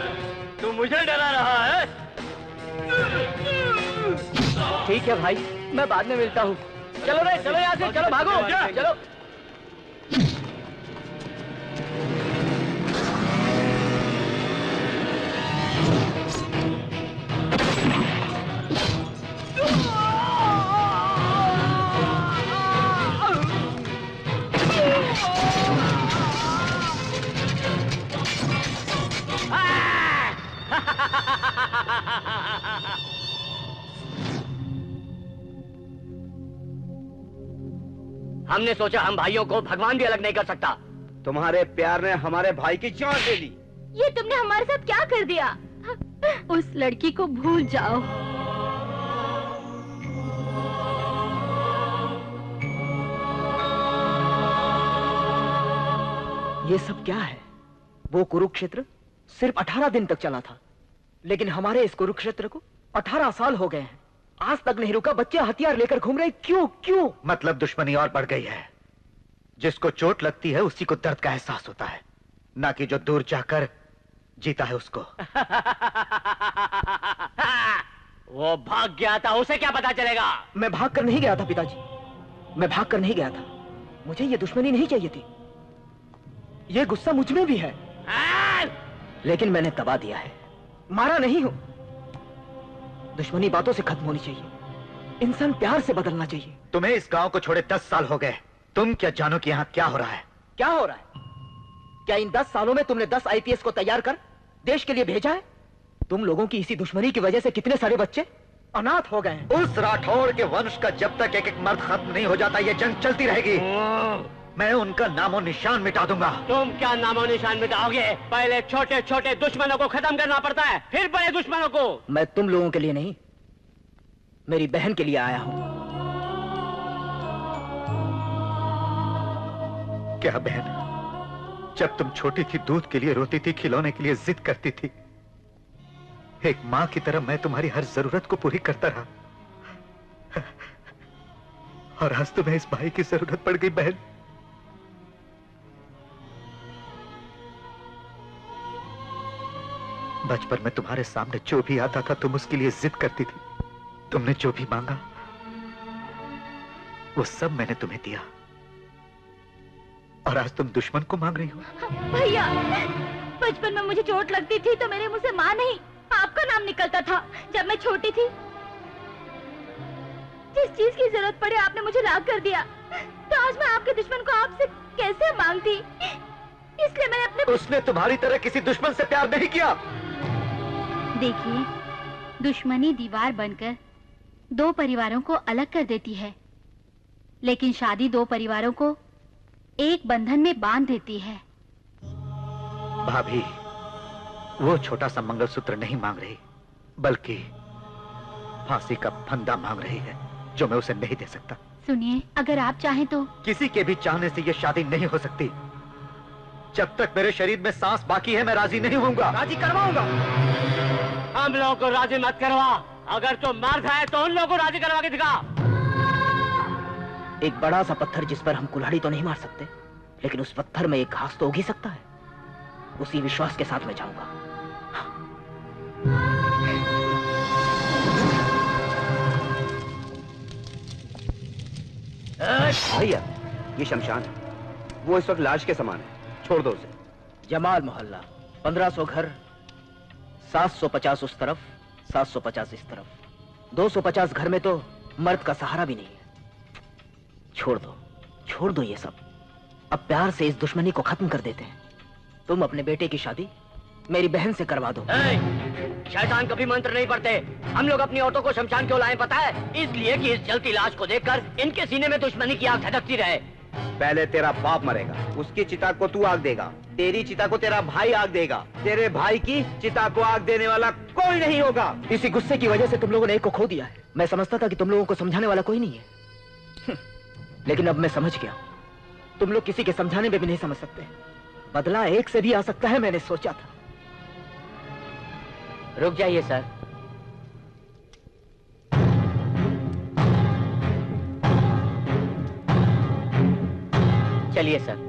तू मुझे डरा रहा है? ठीक है भाई, मैं बाद में मिलता हूँ। चलो रे, चलो यहाँ से, चलो भागो, चलो। हमने सोचा हम भाइयों को भगवान भी अलग नहीं कर सकता। तुम्हारे प्यार ने हमारे भाई की जान ले ली। ये तुमने हमारे साथ क्या कर दिया? उस लड़की को भूल जाओ। ये सब क्या है? वो कुरुक्षेत्र सिर्फ 18 दिन तक चला था, लेकिन हमारे इस कुरुक्षेत्र को 18 साल हो गए हैं। आज तक नहीं रुका, बच्चे हथियार लेकर घूम रहे। क्यों क्यों? मतलब दुश्मनी और बढ़ गई है। जिसको चोट लगती है उसी को दर्द का एहसास होता है, ना कि जो दूर जाकर जीता है उसको। वो भाग गया था, उसे क्या पता चलेगा? मैं भाग कर नहीं गया था पिताजी, मैं भाग कर नहीं गया था। मुझे ये दुश्मनी नहीं चाहिए थी। ये गुस्सा मुझ में भी है, लेकिन मैंने दबा दिया है, मारा नहीं हूं। दुश्मनी बातों से खत्म होनी चाहिए, इंसान प्यार से बदलना चाहिए। तुम्हें इस गांव को छोड़े 10 साल हो गए। तुम क्या जानो कि यहाँ क्या हो रहा है? क्या हो रहा है? क्या इन 10 सालों में तुमने 10 आईपीएस को तैयार कर देश के लिए भेजा है? तुम लोगों की इसी दुश्मनी की वजह से कितने सारे बच्चे अनाथ हो गए हैं। उस राठौड़ के वंश का जब तक एक एक मर्द खत्म नहीं हो जाता, ये जंग चलती रहेगी। मैं उनका नामो निशान मिटा दूंगा। तुम क्या नामो निशान मिटाओगे? पहले छोटे छोटे दुश्मनों को खत्म करना पड़ता है, फिर बड़े दुश्मनों को। मैं तुम लोगों के लिए नहीं, मेरी बहन के लिए आया हूं। क्या बहन? जब तुम छोटी थी, दूध के लिए रोती थी, खिलौने के लिए जिद करती थी, एक मां की तरह मैं तुम्हारी हर जरूरत को पूरी करता रहा। और आज तुम्हें इस भाई की जरूरत पड़ गई बहन। बचपन में तुम्हारे सामने जो भी आता था, तुम उसके लिए जिद करती थी। तुमने जो भी मांगा वो सब मैंने तुम्हें दिया, और आज तुम दुश्मन को मांग रही हो। भैया, बचपन में मुझे चोट लगती थी तो मेरे मुंह से माँ नहीं आपका नाम निकलता था। जब मैं छोटी थी, जिस चीज की जरूरत पड़े आपने मुझे लाभ कर दिया, तो आज मैं आपके दुश्मन को आपसे कैसे मांगती? इसलिए मैंने अपने... उसने तुम्हारी तरह किसी दुश्मन से प्यार नहीं किया। देखिए, दुश्मनी दीवार बनकर दो परिवारों को अलग कर देती है, लेकिन शादी दो परिवारों को एक बंधन में बांध देती है। भाभी, वो छोटा सा मंगलसूत्र नहीं मांग रही, बल्कि फांसी का फंदा मांग रही है, जो मैं उसे नहीं दे सकता। सुनिए, अगर आप चाहें तो... किसी के भी चाहने से ये शादी नहीं हो सकती। जब तक मेरे शरीर में सांस बाकी है, मैं राजी नहीं होऊंगा। राजी करवाऊंगा। हम लोगों को राजी मत करवा। अगर तो मर्द है तो उन लोगों को राजी करवा के दिखा। एक बड़ा सा पत्थर जिस पर हम कुल्हाड़ी तो नहीं मार सकते, लेकिन उस पत्थर में एक घास तो उग ही सकता है। उसी विश्वास के साथ मैं जाऊंगा। भैया, ये शमशान है, वो इस वक्त लाश के समान है, छोड़ दो उसे। जमाल मोहल्ला, 1500 घर, 750 उस तरफ, 750 इस तरफ। 250 घर में तो मर्द का सहारा भी नहीं है। छोड़ दो ये सब। अब प्यार से इस दुश्मनी को खत्म कर देते हैं। तुम अपने बेटे की शादी मेरी बहन से करवा दो। शैतान कभी मंत्र नहीं पढ़ते। हम लोग अपनी औरतों को शमशान क्यों लाए पता है? इसलिए कि इस जलती लाश को देखकर इनके सीने में दुश्मनी की आग धधकती रहे। पहले तेरा बाप मरेगा, उसकी चिता को तू आग देगा, तेरी चिता को तेरा भाई आग देगा, तेरे भाई की चिता को आग देने वाला कोई नहीं होगा। इसी गुस्से की वजह से तुम लोगों ने एक को खो दिया है। मैं समझता था कि तुम लोगों को समझाने वाला कोई नहीं है, लेकिन अब मैं समझ गया, तुम लोग किसी के समझाने में भी नहीं समझ सकते। बदला एक से भी आ सकता है, मैंने सोचा था। रुक जाइए सर। चलिए सर।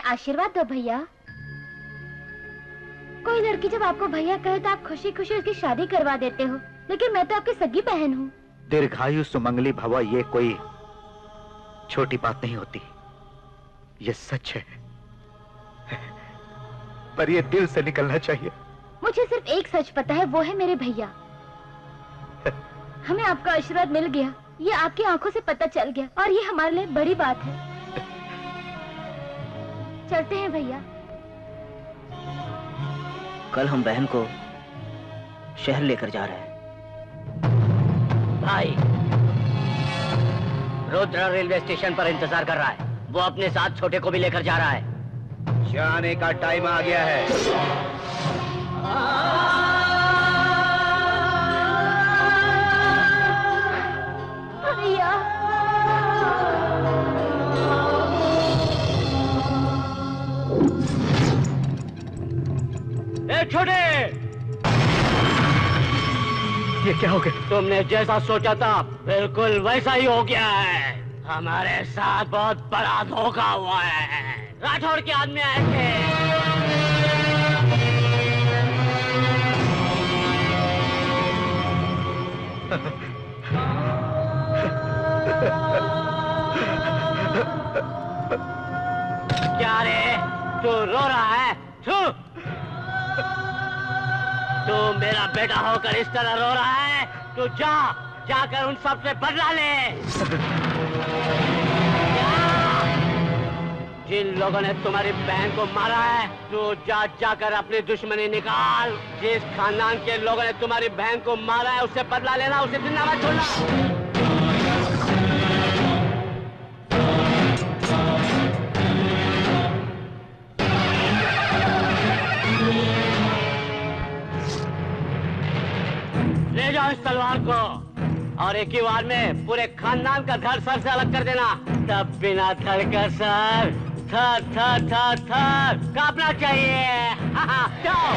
आशीर्वाद दो भैया। कोई लड़की जब आपको भैया कहे तो आप खुशी खुशी उसकी शादी करवा देते हो, लेकिन मैं तो आपकी सगी बहन हूँ। दीर्घायु सुमंगली भवा, ये कोई छोटी बात नहीं होती, ये सच है, पर ये दिल से निकलना चाहिए। मुझे सिर्फ एक सच पता है, वो है मेरे भैया। हमें आपका आशीर्वाद मिल गया, ये आपकी आंखों से पता चल गया, और ये हमारे लिए बड़ी बात है। चलते हैं भैया। कल हम बहन को शहर लेकर जा रहे हैं। भाई, रुद्र रेलवे स्टेशन पर इंतजार कर रहा है। वो अपने साथ छोटे को भी लेकर जा रहा है। जाने का टाइम आ गया है। भैया छोटे, ये क्या हो गया? तुमने जैसा सोचा था बिल्कुल वैसा ही हो गया है। हमारे साथ बहुत बड़ा धोखा हुआ है। राठौड़ के आदमी आए थे। क्या रे, तू रो रहा है? तू मेरा बेटा होकर इस तरह रो रहा है? तू जाकर उन सब से बदला ले। जिन लोगों ने तुम्हारी बहन को मारा है, तू जाकर अपनी दुश्मनी निकाल। जिस खानदान के लोगों ने तुम्हारी बहन को मारा है, उससे बदला लेना, उसे जिंदा मत छोड़ना। ले जाओ इस तलवार को और एक ही बार में पूरे खानदान का धड़ सर से अलग कर देना। तब बिना धड़ का सर थर थर थर थर कांपना चाहिए। जाओ।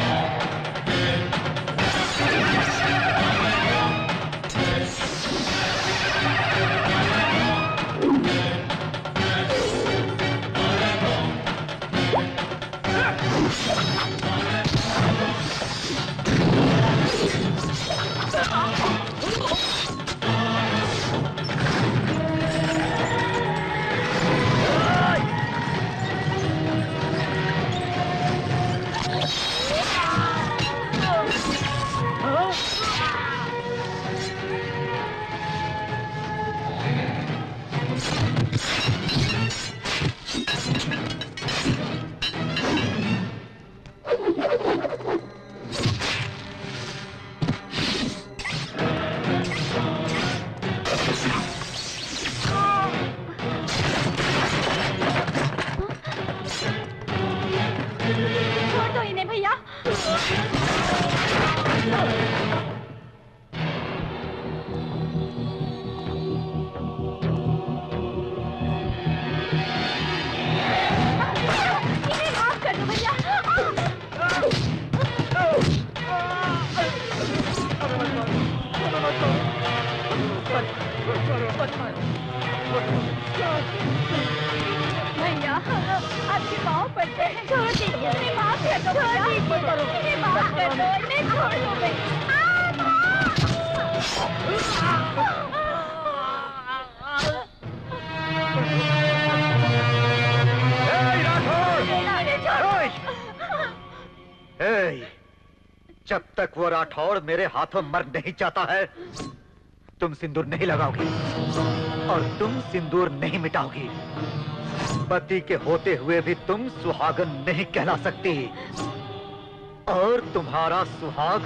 भैया आपके पाँव पड़ते हैं, छोड़ दीजिए, इन्हें माफ कर दो, इन्हें माफ कर दो, इन्हें छोड़ दो भैया। जब तक वो राठौड़ मेरे हाथों मर नहीं जाता है, तुम सिंदूर नहीं लगाओगी और तुम सिंदूर नहीं मिटाओगी। पति के होते हुए भी तुम सुहागन नहीं कहला सकती और तुम्हारा सुहाग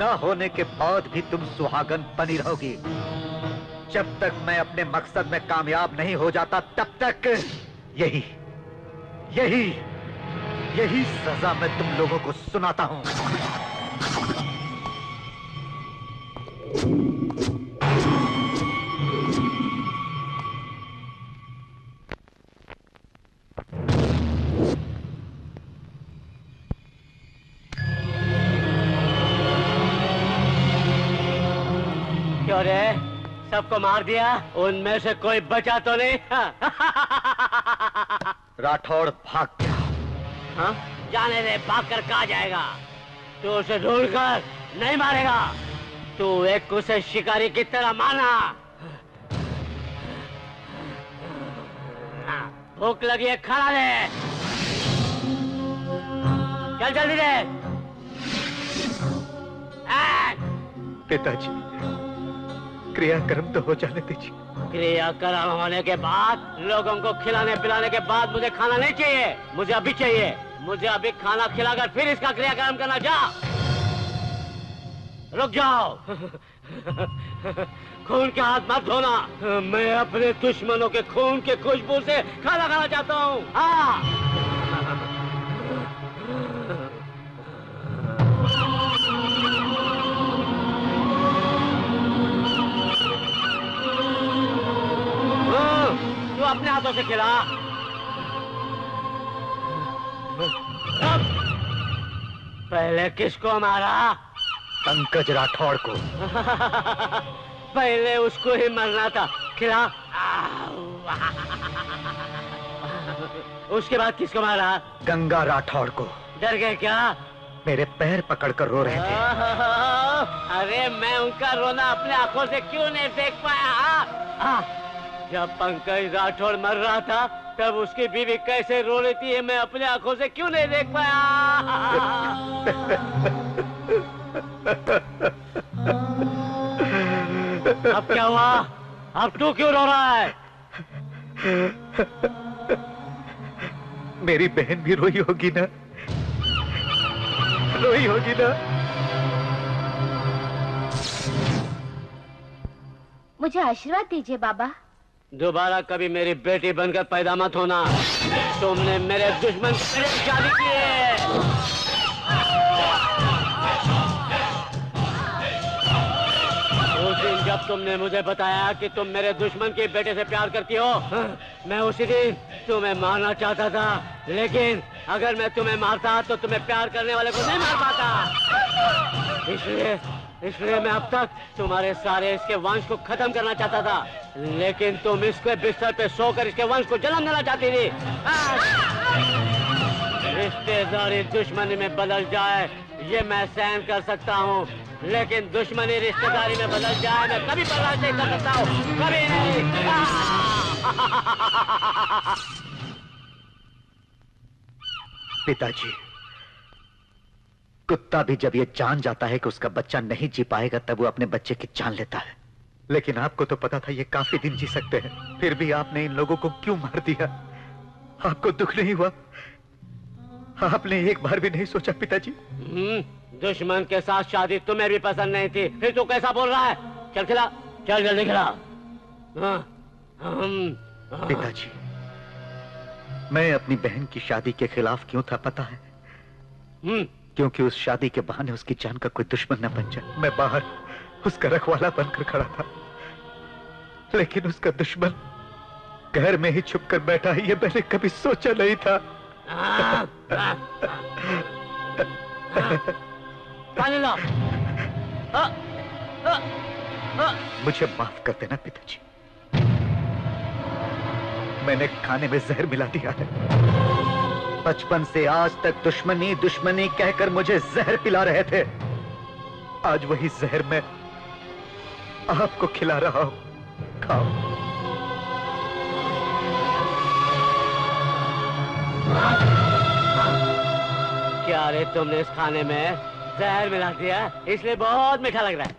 न होने के बाद भी तुम सुहागन बनी रहोगी। जब तक मैं अपने मकसद में कामयाब नहीं हो जाता, तब तक यही यही यही सजा मैं तुम लोगों को सुनाता हूं। क्यों रे, सबको मार दिया? उनमें से कोई बचा तो नहीं? राठौड़ भाग गया। हाँ? जाने दे, भाग कर कहाँ जाएगा? तू उसे ढूंढ कर नहीं मारेगा। तू एक उसे शिकारी की तरह माना। भूख लगी है, खाना दे। चल जल्दी दे। पिताजी, क्रियाक्रम तो हो जाने दीजिए। क्रियाक्रम होने के बाद, लोगों को खिलाने पिलाने के बाद मुझे खाना नहीं चाहिए। मुझे अभी चाहिए। मुझे अभी खाना खिलाकर फिर इसका क्रियाक्रम करना। जा, रुक जाओ। खून के हाथ मत धोना। मैं अपने दुश्मनों के खून के खुशबू से खाना खाना चाहता हूँ। हाँ। हाथों से खिला। पहले किसको मारा? पंकज राठौड़ को। पहले उसको ही मरना था। खिला। उसके बाद किसको मारा? गंगा राठौड़ को। डर गए क्या? मेरे पैर पकड़कर रो रहे थे। अरे मैं उनका रोना अपने आंखों से क्यों नहीं देख पाया? जब पंकज राठौड़ मर रहा था तब उसकी बीवी कैसे रो रही थी मैं अपने आंखों से क्यों नहीं देख पाया? अब क्या हुआ? अब तू क्यों रो रहा है? मेरी बहन भी रोई होगी ना? रोई होगी ना? मुझे आशीर्वाद दीजिए बाबा। दोबारा कभी मेरी बेटी बनकर पैदा मत होना। तुमने मेरे दुश्मन से शादी की है। उस दिन जब तुमने मुझे बताया कि तुम मेरे दुश्मन के बेटे से प्यार करती हो, मैं उसी दिन तुम्हें मारना चाहता था, लेकिन अगर मैं तुम्हें मारता तो तुम्हें प्यार करने वाले को नहीं मार पाता। इसलिए मैं अब तक तुम्हारे सारे इसके वंश को खत्म करना चाहता था, लेकिन तुम इसके बिस्तर पे सोकर इसके वंश को जन्म देना चाहती थी। रिश्तेदारी दुश्मनी में बदल जाए ये मैं सहन कर सकता हूँ, लेकिन दुश्मनी रिश्तेदारी में बदल जाए मैं कभी बर्दाश्त नहीं कर सकता हूँ, कभी नहीं। पिताजी, कुत्ता भी जब ये जान जाता है कि उसका बच्चा नहीं जी पाएगा तब वो अपने बच्चे की जान लेता है, लेकिन आपको तो पता था ये काफी दिन जी सकते हैं, फिर भी आपने इन लोगों को क्यों मार दिया? आपको दुख नहीं हुआ? आपने एक बार भी नहीं सोचा पिताजी? दुश्मन के साथ शादी तुम्हें भी पसंद नहीं थी, फिर तू कैसा बोल रहा है? चल खिला, चल जल्दी खिला। पिताजी, मैं अपनी बहन की शादी के खिलाफ क्यों था पता है? क्योंकि उस शादी के बहाने उसकी जान का कोई दुश्मन न बन जाए। मैं बाहर उसका रखवाला बनकर खड़ा था, लेकिन उसका दुश्मन घर में ही छुपकर बैठा है, ये मैंने कभी सोचा नहीं था। पानी ला। मुझे माफ कर देना पिताजी, मैंने खाने में जहर मिला दिया है। बचपन से आज तक दुश्मनी दुश्मनी कहकर मुझे जहर पिला रहे थे, आज वही जहर मैं आपको खिला रहा हूं, खाओ। क्या रे, तुमने इस खाने में जहर मिला दिया, इसलिए बहुत मीठा लग रहा है।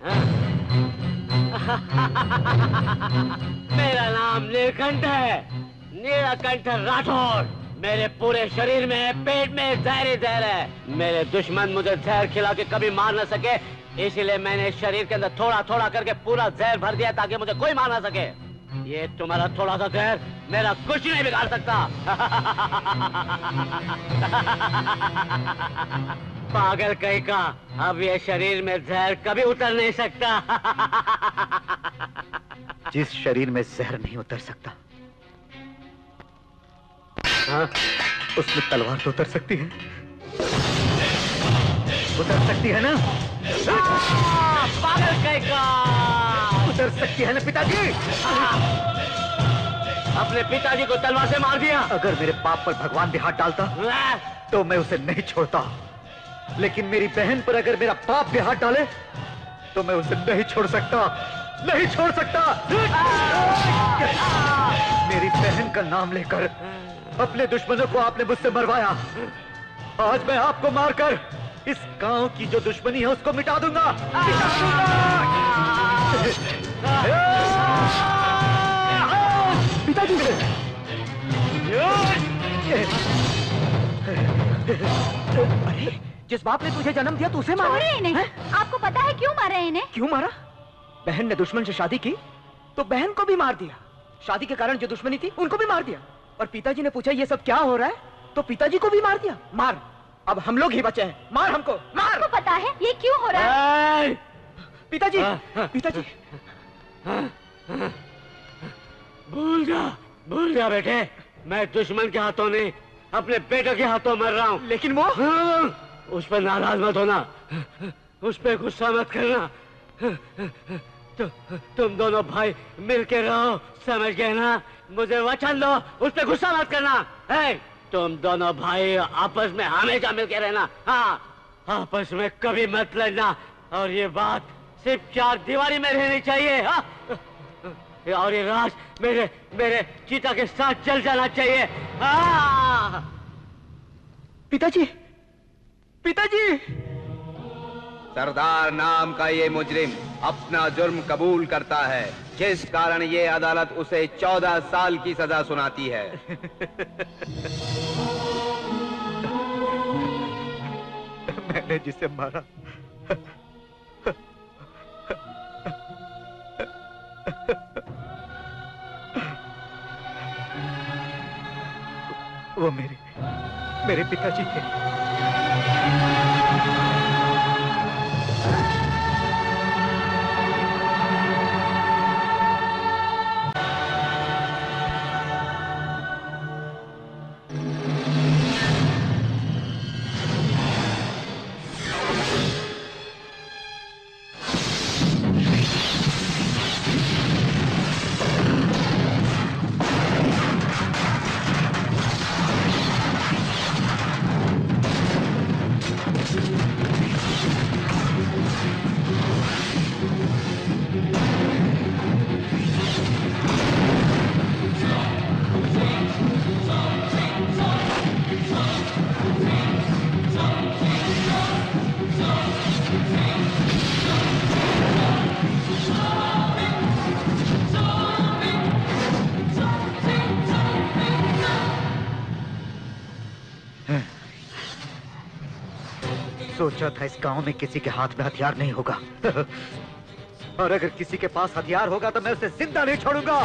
मेरा नाम नीलकंठ है, नीलकंठ राठौड़। मेरे पूरे शरीर में पेट में जहर ही जहर है। मेरे दुश्मन मुझे जहर खिला के कभी मार न सके, इसीलिए मैंने शरीर के अंदर थोड़ा थोड़ा करके पूरा जहर भर दिया ताकि मुझे कोई मार न सके। ये तुम्हारा थोड़ा सा जहर मेरा कुछ नहीं बिगाड़ सकता। पागल कहीं का, अब ये शरीर में जहर कभी उतर नहीं सकता। जिस शरीर में जहर नहीं उतर सकता, हाँ? उसमें तलवार तो उतर सकती है, उतर सकती है ना? पागल कहीं का, उतर सकती है ना पिताजी? अपने पिताजी को तलवार से मार दिया। अगर मेरे पाप पर भगवान भी हाथ डालता तो मैं उसे नहीं छोड़ता, लेकिन मेरी बहन पर अगर मेरा पाप भी हाथ डाले तो मैं उसे नहीं छोड़ सकता, नहीं छोड़ सकता। मेरी बहन का नाम लेकर अपने दुश्मनों को आपने मुझसे मरवाया, आज मैं आपको मारकर इस गांव की जो दुश्मनी है उसको मिटा दूंगा, मिटा दूंगा। पिताजी, अरे जिस बाप ने तुझे जन्म दिया तू उसे मारा? छोड़िए इन्हें। आपको पता है क्यों मारा है इन्हें? क्यों मारा? बहन ने दुश्मन से शादी की तो बहन को भी मार दिया, शादी के कारण जो दुश्मनी थी उनको भी मार दिया, और पिताजी ने पूछा ये सब क्या हो रहा है तो पिताजी को भी मार दिया। मार, अब हम लोग ही बचे हैं, मार हमको, मार। आपको पता है ये क्यों हो रहा है? पिताजी, पिताजी। भूल जा, भूल गया बेटे, मैं दुश्मन के हाथों नहीं अपने बेटे के हाथों मर रहा हूँ। लेकिन वो उस पर नाराज मत होना, उस पर गुस्सा मत करना। तुम दोनों भाई मिलके रहो, समझ गए ना? मुझे वचन दो, उस पर गुस्सा मत करना। तुम दोनों भाई आपस में हमेशा मिलके रहना। हाँ, आपस में कभी मत लड़ना, और ये बात सिर्फ 4 दीवारी में रहनी चाहिए। हाँ? और ये राज मेरे मेरे चीता के साथ जल जाना चाहिए। हाँ। पिताजी, पिताजी! सरदार नाम का ये मुजरिम अपना जुर्म कबूल करता है, जिस कारण ये अदालत उसे 14 साल की सजा सुनाती है। मैंने जिसे मारा वो मेरे पिताजी थे। सोचा था इस गांव में किसी के हाथ में हथियार नहीं होगा और अगर किसी के पास हथियार होगा तो मैं उसे जिंदा नहीं छोड़ूंगा।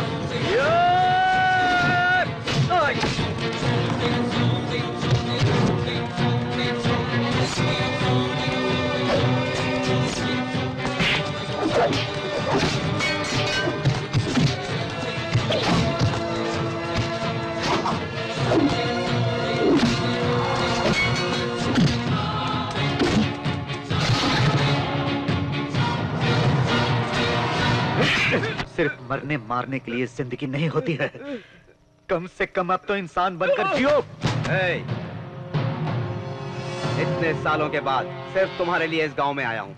सिर्फ मरने मारने के लिए जिंदगी नहीं होती है, कम से कम अब तो इंसान बनकर जियो। इतने सालों के बाद सिर्फ तुम्हारे लिए इस गांव में आया हूं।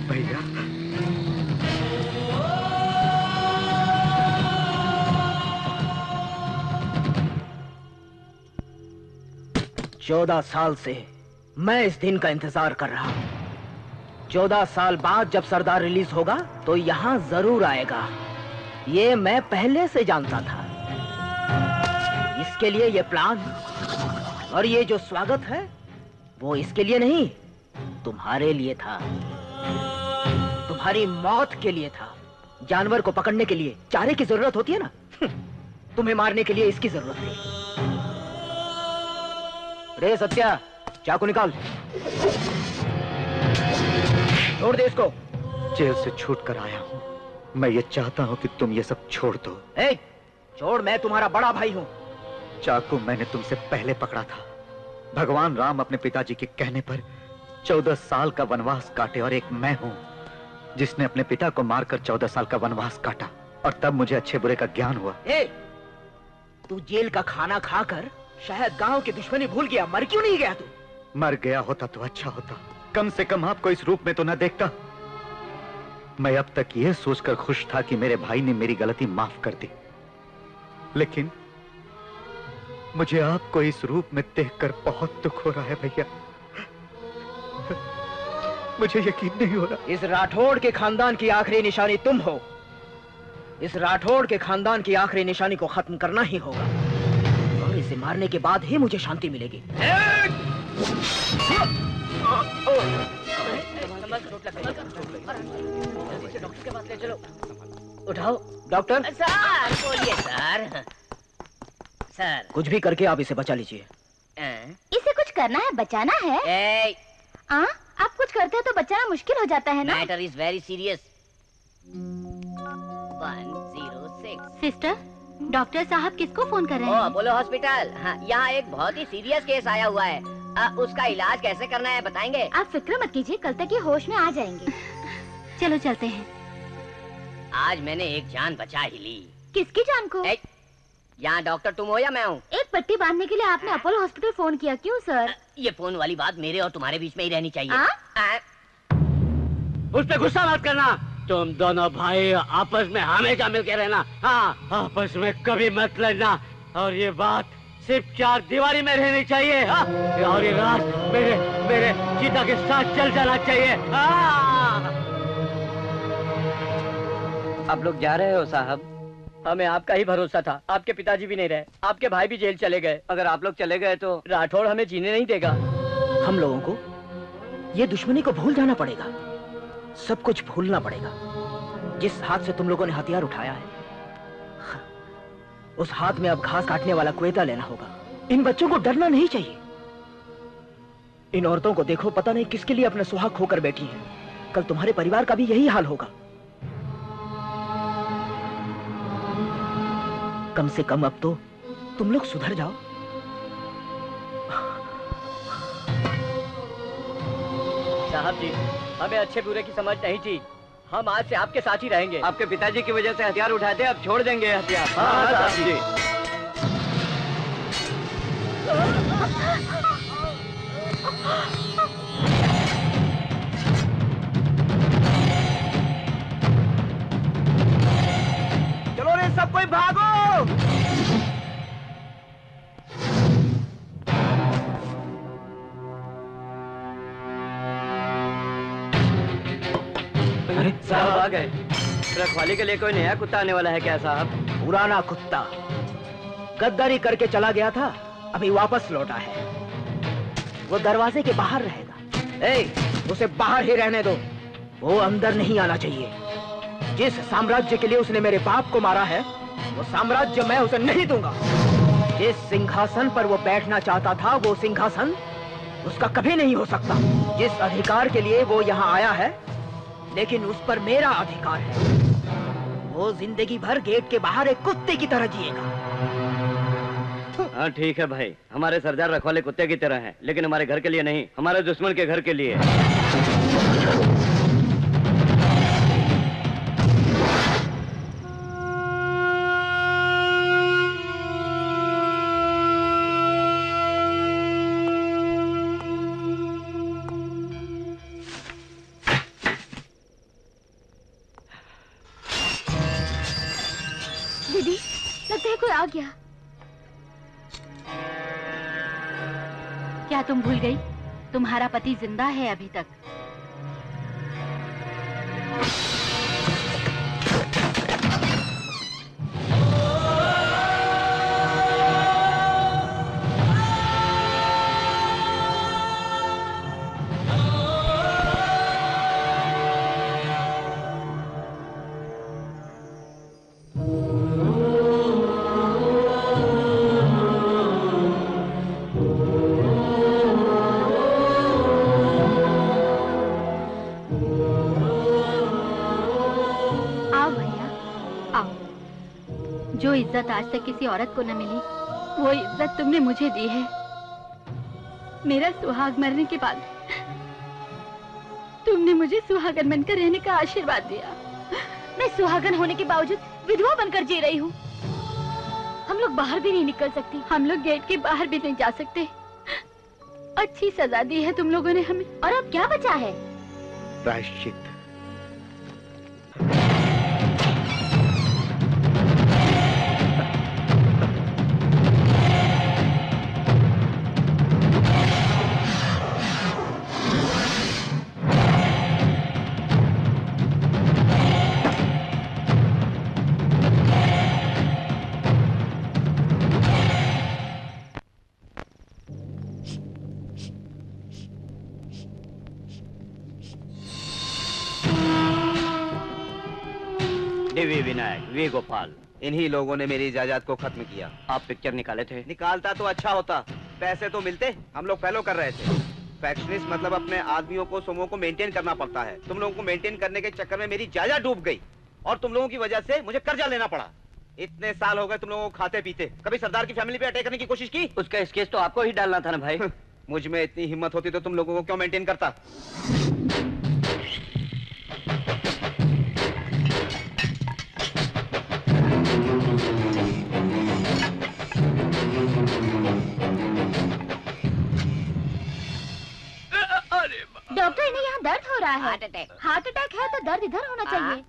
भैया 14 साल से मैं इस दिन का इंतजार कर रहा हूं। 14 साल बाद जब सरदार रिलीज होगा तो यहां जरूर आएगा, ये मैं पहले से जानता था। इसके लिए ये प्लान और ये जो स्वागत है वो इसके लिए नहीं, तुम्हारे लिए था, तुम्हारी मौत के लिए था। जानवर को पकड़ने के लिए चारे की जरूरत होती है ना, तुम्हें मारने के लिए इसकी जरूरत थी। रे सत्या, चाकू निकाल, छोड़ दे इसको। जेल से छूट कर आया हूं, मैं ये चाहता हूं कि तुम ये सब छोड़ दो। छोड़, मैं तुम्हारा बड़ा भाई हूं। चाकू मैंने तुमसे पहले पकड़ा था। भगवान राम अपने पिताजी के कहने पर 14 साल का वनवास काटे, और एक मैं हूं जिसने अपने पिता को मारकर 14 साल का वनवास काटा, और तब मुझे अच्छे बुरे का ज्ञान हुआ। तू जेल का खाना खाकर शायद गांव की दुश्मनी भूल गया, मर क्यों नहीं गया तू? मर गया होता तो अच्छा होता, कम से कम आपको इस रूप में तो न देखता। मैं अब तक यह सोचकर खुश था कि मेरे भाई ने मेरी गलती माफ कर दी, लेकिन मुझे आपको इस रूप में देखकर बहुत दुख हो रहा है भैया। मुझे यकीन नहीं हो रहा। इस राठौड़ के खानदान की आखिरी निशानी तुम हो। इस राठौड़ के खानदान की आखिरी निशानी को खत्म करना ही होगा, और इसे मारने के बाद ही मुझे शांति मिलेगी। कमर को चोट लग गई। जल्दी से डॉक्टर के पास ले चलो। उठाओ। डॉक्टर सर बोलिए सर। सर कुछ भी करके आप इसे बचा लीजिए। इसे कुछ करना है, बचाना है। आप कुछ करते हैं तो बचाना मुश्किल हो जाता है ना। Matter is very serious. 106। Sister, doctor साहब किसको फोन कर रहे हैं? Apollo hospital. हाँ, यहाँ एक बहुत ही सीरियस केस आया हुआ है। उसका इलाज कैसे करना है बताएंगे? आप फिक्र मत कीजिए, कल तक ये होश में आ जाएंगे। चलो चलते हैं। आज मैंने एक जान बचा ही ली। किसकी जान को? यहाँ डॉक्टर तुम हो या मैं हूँ? एक पट्टी बांधने के लिए आपने अपोलो हॉस्पिटल फोन किया, क्यों सर? ये फोन वाली बात मेरे और तुम्हारे बीच में ही रहनी चाहिए। उस पे गुस्सा मत करना। तुम दोनों भाई आपस में हमेशा मिलके रहना। हाँ, आपस में कभी मत लड़ना। और ये बात सिर्फ 4 दीवारी में रहनी चाहिए। हाँ? और ये रात मेरे चिता के साथ चल जाना चाहिए। हाँ? आप लोग जा रहे हो साहब? हमें आपका ही भरोसा था। आपके पिताजी भी नहीं रहे, आपके भाई भी जेल चले गए। अगर आप लोग चले गए तो राठौड़ हमें जीने नहीं देगा। हम लोगों को ये दुश्मनी को भूल जाना पड़ेगा, सब कुछ भूलना पड़ेगा। जिस हाथ से तुम लोगों ने हथियार उठाया है, उस हाथ में अब घास काटने वाला कुएता लेना होगा। इन बच्चों को डरना नहीं चाहिए। इन औरतों को देखो, पता नहीं किसके लिए अपना सुहाग खोकर बैठी हैं। कल तुम्हारे परिवार का भी यही हाल होगा। कम से कम अब तो तुम लोग सुधर जाओ। साहब जी, हमें अच्छे बुरे की समझ नहीं थी। हम आज से आपके साथ ही रहेंगे। आपके पिताजी की वजह से हथियार उठाए थे, अब छोड़ देंगे हथियार। हाँ, साहब जी। चलो रे सब कोई भागो। अरे साहब आ गए। रखवाली के लिए कोई नया कुत्ता आने वाला है क्या साहब? पुराना कुत्ता गद्दारी करके चला गया था, अभी वापस लौटा है। वो दरवाजे के बाहर रहेगा। उसे बाहर ही रहने दो, वो अंदर नहीं आना चाहिए। जिस साम्राज्य के लिए उसने मेरे बाप को मारा है, वो साम्राज्य मैं उसे नहीं दूंगा। जिस सिंहासन पर वो बैठना चाहता था, वो सिंहासन उसका कभी नहीं हो सकता। जिस अधिकार के लिए वो यहाँ आया है, लेकिन उस पर मेरा अधिकार है, वो जिंदगी भर गेट के बाहर एक कुत्ते की तरह जिएगा। हाँ ठीक है भाई, हमारे सरदार रखवाले कुत्ते की तरह हैं, लेकिन हमारे घर के लिए नहीं, हमारे दुश्मन के घर के लिए। दीदी, लगता है कोई आ गया। क्या तुम भूल गई? तुम्हारा पति जिंदा है अभी तक। जो इज्जत आज तक किसी औरत को न मिली, वो इज्जत तुमने मुझे दी है। मेरा सुहाग मरने के बाद तुमने मुझे सुहागन बनकर रहने का आशीर्वाद दिया। मैं सुहागन होने के बावजूद विधवा बनकर जी रही हूँ। हम लोग बाहर भी नहीं निकल सकती, हम लोग गेट के बाहर भी नहीं जा सकते। अच्छी सजा दी है तुम लोगों ने हमें, और अब क्या बचा है? प्रायश्चित। डीवी विनायक, वी गोपाल, इन्हीं लोगों ने मेरी इजाजत को खत्म किया। आप पिक्चर निकाले थे? निकालता तो अच्छा होता, पैसे तो मिलते। हम लोग फॉलो कर रहे थे। फैक्शनिस्ट मतलब अपने आदमियों को, समूह को मेंटेन करना पड़ता है। तुम लोगों को मेंटेन करने के चक्कर में मेरी जायदाद डूब गई और तुम लोगों की वजह से मुझे कर्जा लेना पड़ा। इतने साल हो गए तुम लोगों को खाते पीते। कभी सरदार की फैमिली पे अटैक करने की कोशिश की? उसका केस तो आपको ही डालना था ना भाई। मुझ में इतनी हिम्मत होती तो तुम लोगों को क्यों मेंटेन करता? डॉक्टर, इन्हें यहाँ दर्द हो रहा है। Heart attack. हार्ट अटैक है तो दर्द इधर होना चाहिए।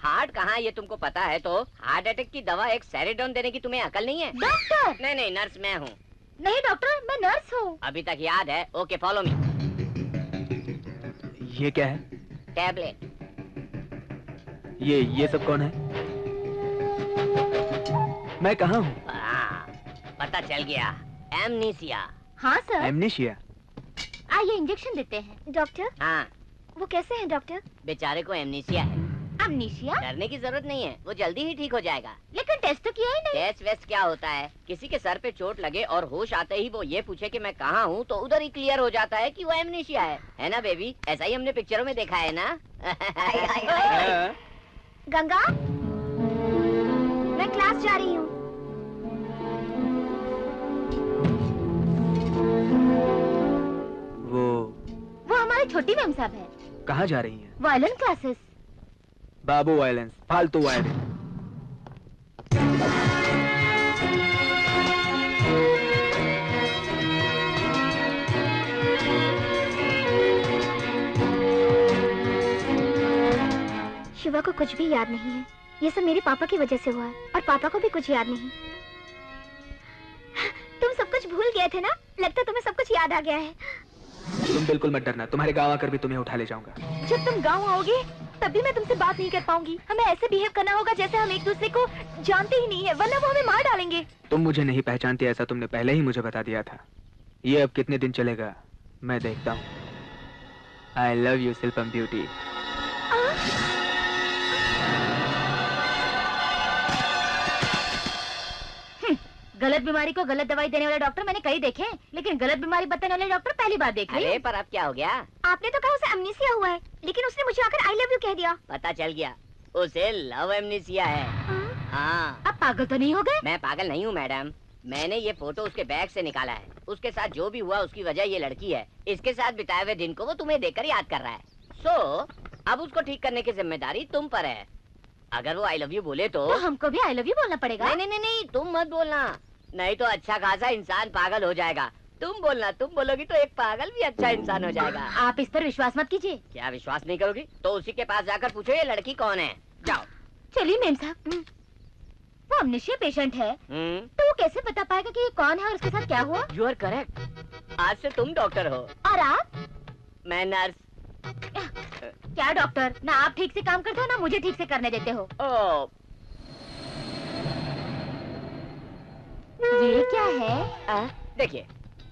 हार्ट कहाँ, ये तुमको पता है? तो हार्ट अटैक की दवा एक सेरेडोन देने की तुम्हें अकल नहीं है? डॉक्टर! नहीं नहीं, नर्स मैं हूँ। नहीं डॉक्टर, मैं नर्स हूँ। अभी तक याद है? Okay, follow me. ये क्या है? टैबलेट। ये सब कौन है? मैं कहाँ हूँ? पता चल गया, एमनीसिया। हाँ सर। एमनीशिया? आइए इंजेक्शन देते हैं। डॉक्टर, हाँ, वो कैसे हैं डॉक्टर? बेचारे को एमनीसिया है। अमनीशिया? डरने की जरूरत नहीं है, वो जल्दी ही ठीक हो जाएगा। लेकिन टेस्ट तो किया ही नहीं। टेस्ट वेस्ट क्या होता है? किसी के सर पे चोट लगे और होश आते ही वो ये पूछे कि मैं कहाँ हूँ, तो उधर ही क्लियर हो जाता है कि वो एमनीशिया है ना बेबी? ऐसा ही हमने पिक्चरों में देखा है ना। गंगा, मैं क्लास जा रही हूँ। वो हमारी छोटी मैम साहब है। कहाँ जा रही हैं? Violin classes. बाबू वायलेंस, फालतू वायलेंस। शिवा को कुछ भी याद नहीं है। ये सब मेरे पापा की वजह से हुआ है और पापा को भी कुछ याद नहीं। तुम सब कुछ भूल गए थे ना? लगता तुम्हें सब कुछ याद आ गया है। तुम बिल्कुल मत डरना, तुम्हारे गाँव आकर भी तुम्हें उठा ले जाऊंगा। जब तुम गाँव आओगे तब भी मैं तुमसे बात नहीं कर पाऊंगी। हमें ऐसे बिहेव करना होगा जैसे हम एक दूसरे को जानते ही नहीं है, वरना वो हमें मार डालेंगे। तुम मुझे नहीं पहचानती, ऐसा तुमने पहले ही मुझे बता दिया था। ये अब कितने दिन चलेगा मैं देखता हूँ। I love you, Shilpam beauty. गलत बीमारी को गलत दवाई देने वाले डॉक्टर मैंने कई देखे, लेकिन गलत बीमारी बताने वाले डॉक्टर पहली बार देख रही हूँ। अरे पर अब क्या हो गया? आपने तो कहा उसे अमनीसिया हुआ है, लेकिन उसने मुझे आकर आई लव यू कह दिया। पता चल गया, उसे लव एमनीसिया है। हाँ। अब पागल तो नहीं हो गए? मैं पागल नहीं हूँ मैडम, मैंने ये फोटो उसके बैग से निकाला है। उसके साथ जो भी हुआ उसकी वजह ये लड़की है। इसके साथ बिताए हुए दिन को वो तुम्हें देखकर याद कर रहा है। अब उसको ठीक करने की जिम्मेदारी तुम पर है। अगर वो आई लव यू बोले तो हमको भी आई लव यू बोलना पड़ेगा। नहीं, तुम मत बोलना, नहीं तो अच्छा खासा इंसान पागल हो जाएगा। तुम बोलना, तुम बोलोगी तो एक पागल भी अच्छा इंसान हो जाएगा। आप इस पर विश्वास मत कीजिए। क्या विश्वास नहीं करोगी? तो उसी के पास जाकर पूछो ये लड़की कौन है। जाओ। चलिए मैम साहब, वो अमनीशिया पेशेंट है, तो वो कैसे बता पाएगा कि ये कौन है और उसके साथ क्या हुआ? यू आर करेक्ट, आज से तुम डॉक्टर हो। और आप? मैं नर्स। क्या डॉक्टर, ना आप ठीक से काम करते हो ना मुझे ठीक से करने देते हो। ये क्या है? देखिए,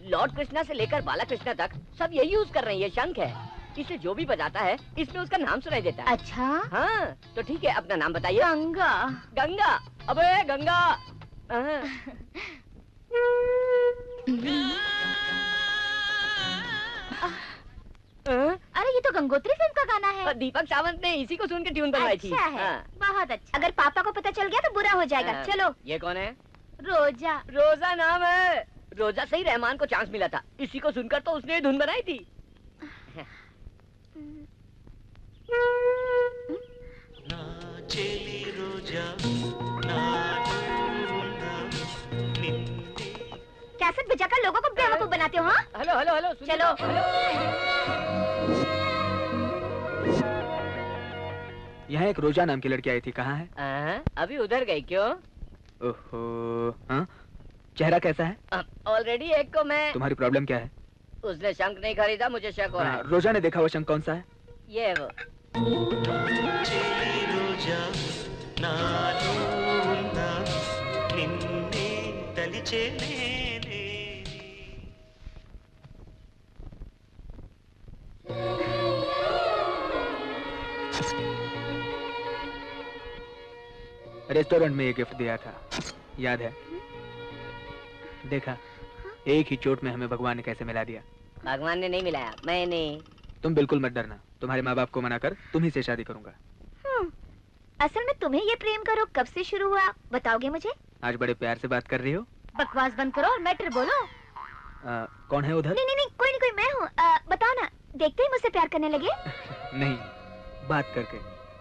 लॉर्ड कृष्णा से लेकर बाला कृष्णा तक सब यही यूज कर रहे हैं। ये शंख है, इसे जो भी बजाता है इसमें उसका नाम सुनाई देता है। अच्छा हाँ, तो ठीक है, अपना नाम बताइए। गंगा। गंगा? अबे गंगा। अरे ये तो गंगोत्री फिल्म का गाना है। दीपक सावंत ने इसी को सुन के ट्यून बनवाई थी। अच्छा है, बहुत अच्छा। अगर पापा को पता चल गया तो बुरा हो जाएगा। चलो। ये कौन है? रोजा। रोजा नाम है। रोजा से ही रहमान को चांस मिला था, इसी को सुनकर तो उसने धुन बनाई थी। कैसेट बजाकर लोगों को बेवकूफ बनाते हो? हाँ? हेलो हेलो हेलो, चलो। यहाँ एक रोजा नाम की लड़की आई थी, कहाँ है? अभी उधर गई। क्यों? ओहो, हाँ? चेहरा कैसा है? ऑलरेडी एक को मैं। तुम्हारी प्रॉब्लम क्या है? उसने शंख नहीं खरीदा, मुझे शक हो रहा है। रोजा ने देखा वो शंख कौन सा है? ये वो। रेस्टोरेंट में ये गिफ्ट दिया था, याद है? देखा, एक ही चोट में हमें भगवान ने कैसे मिला दिया। भगवान ने नहीं मिलाया, मैंने। तुम बिल्कुल मत डरना, तुम्हारे माँ बाप को मना कर तुम ही से शादी करूंगा। असल में तुम्हें ये प्रेम करो कब से शुरू हुआ, बताओगे मुझे? आज बड़े प्यार से बात कर रही हो। बकवास बंद करो और मैटर बोलो। कौन है उधर? नहीं, कोई मैं हूँ। बताओ ना, देखते ही मुझसे प्यार करने लगे? नहीं, बात करके,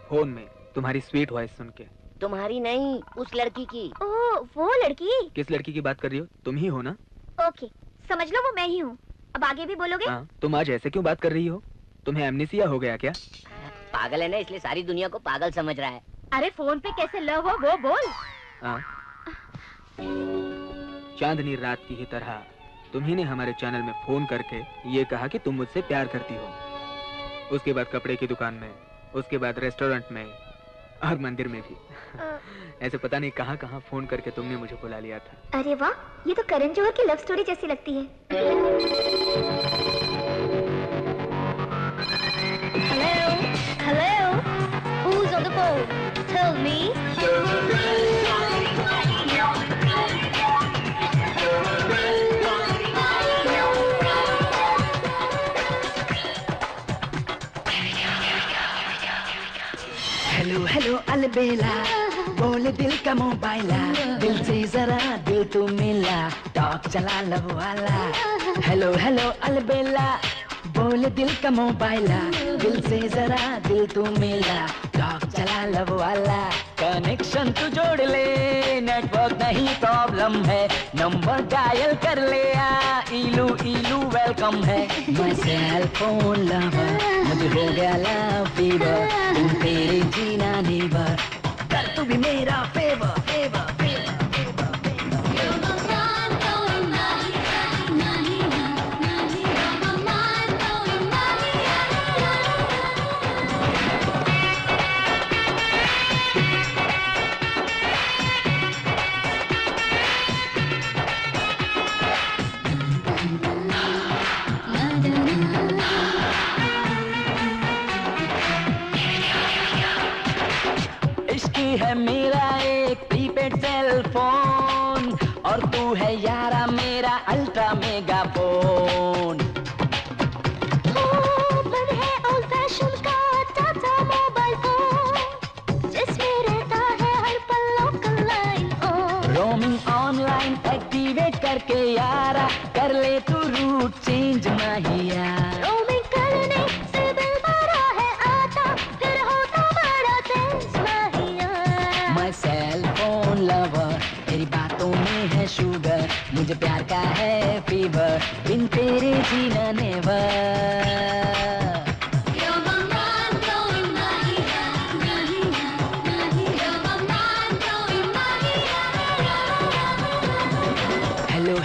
फोन में तुम्हारी स्वीट वॉइस सुन के। तुम्हारी नहीं, उस लड़की की। ओह, वो लड़की? किस लड़की की बात कर रही हो? तुम ही हो ना? ओके, समझ लो वो मैं ही हूँ। अब आगे भी बोलोगे? हाँ, तुम आज ऐसे क्यों बात कर रही हो? तुम्हें एमनेसिया हो गया क्या? पागल है ना, इसलिए सारी दुनिया को पागल समझ रहा है। अरे फोन पे कैसे लव हो वो बोल। चांदनी रात की ही तरह तुम्ही ने हमारे चैनल में फोन करके ये कहा कि तुम मुझसे प्यार करती हो। उसके बाद कपड़े की दुकान में, उसके बाद रेस्टोरेंट में और मंदिर में भी। ऐसे पता नहीं कहाँ कहाँ फोन करके तुमने मुझे बुला लिया था। अरे वाह, ये तो करण जौहर की लव स्टोरी जैसी लगती है। Hello, who's on the phone? Tell me. Hello अलबेला, बोले दिल का मोबाइला, दिल से जरा दिल तू मिला, टॉक चला लब वाला। हेलो अलबेला, बोले दिल का मोबाइला, दिल से जरा दिल तू मिला, टॉक चला लब वाला। कनेक्शन तू जोड़ ले, नेटवर्क नहीं प्रॉब्लम है, नंबर डायल कर ले, इलू वेलकम है। मैं सेल फोन लवर, मुझे हो गया लव फीवर, तुम तेरे जीना नेवर, कर तू भी मेरा फेवर। है मेरा एक प्रीपेड सेल फोन, और तू है यारा मेरा अल्ट्रा मेगा फोन। पर है ओल्ड फैशन का टाटा मोबाइल फोन, जिसमें रहता है हर पल local line on. Roaming online activate करके यारा, कर ले तू रूट चेंज माहिया। रोमिंग करने से बिल भरा है आता, फिर होता बड़ा चेंज माहिया। मैं सेल फोन लवर, तेरी बातों में है शुगर, मुझे प्यार का है फीवर, बिन तेरे जीना नेवर।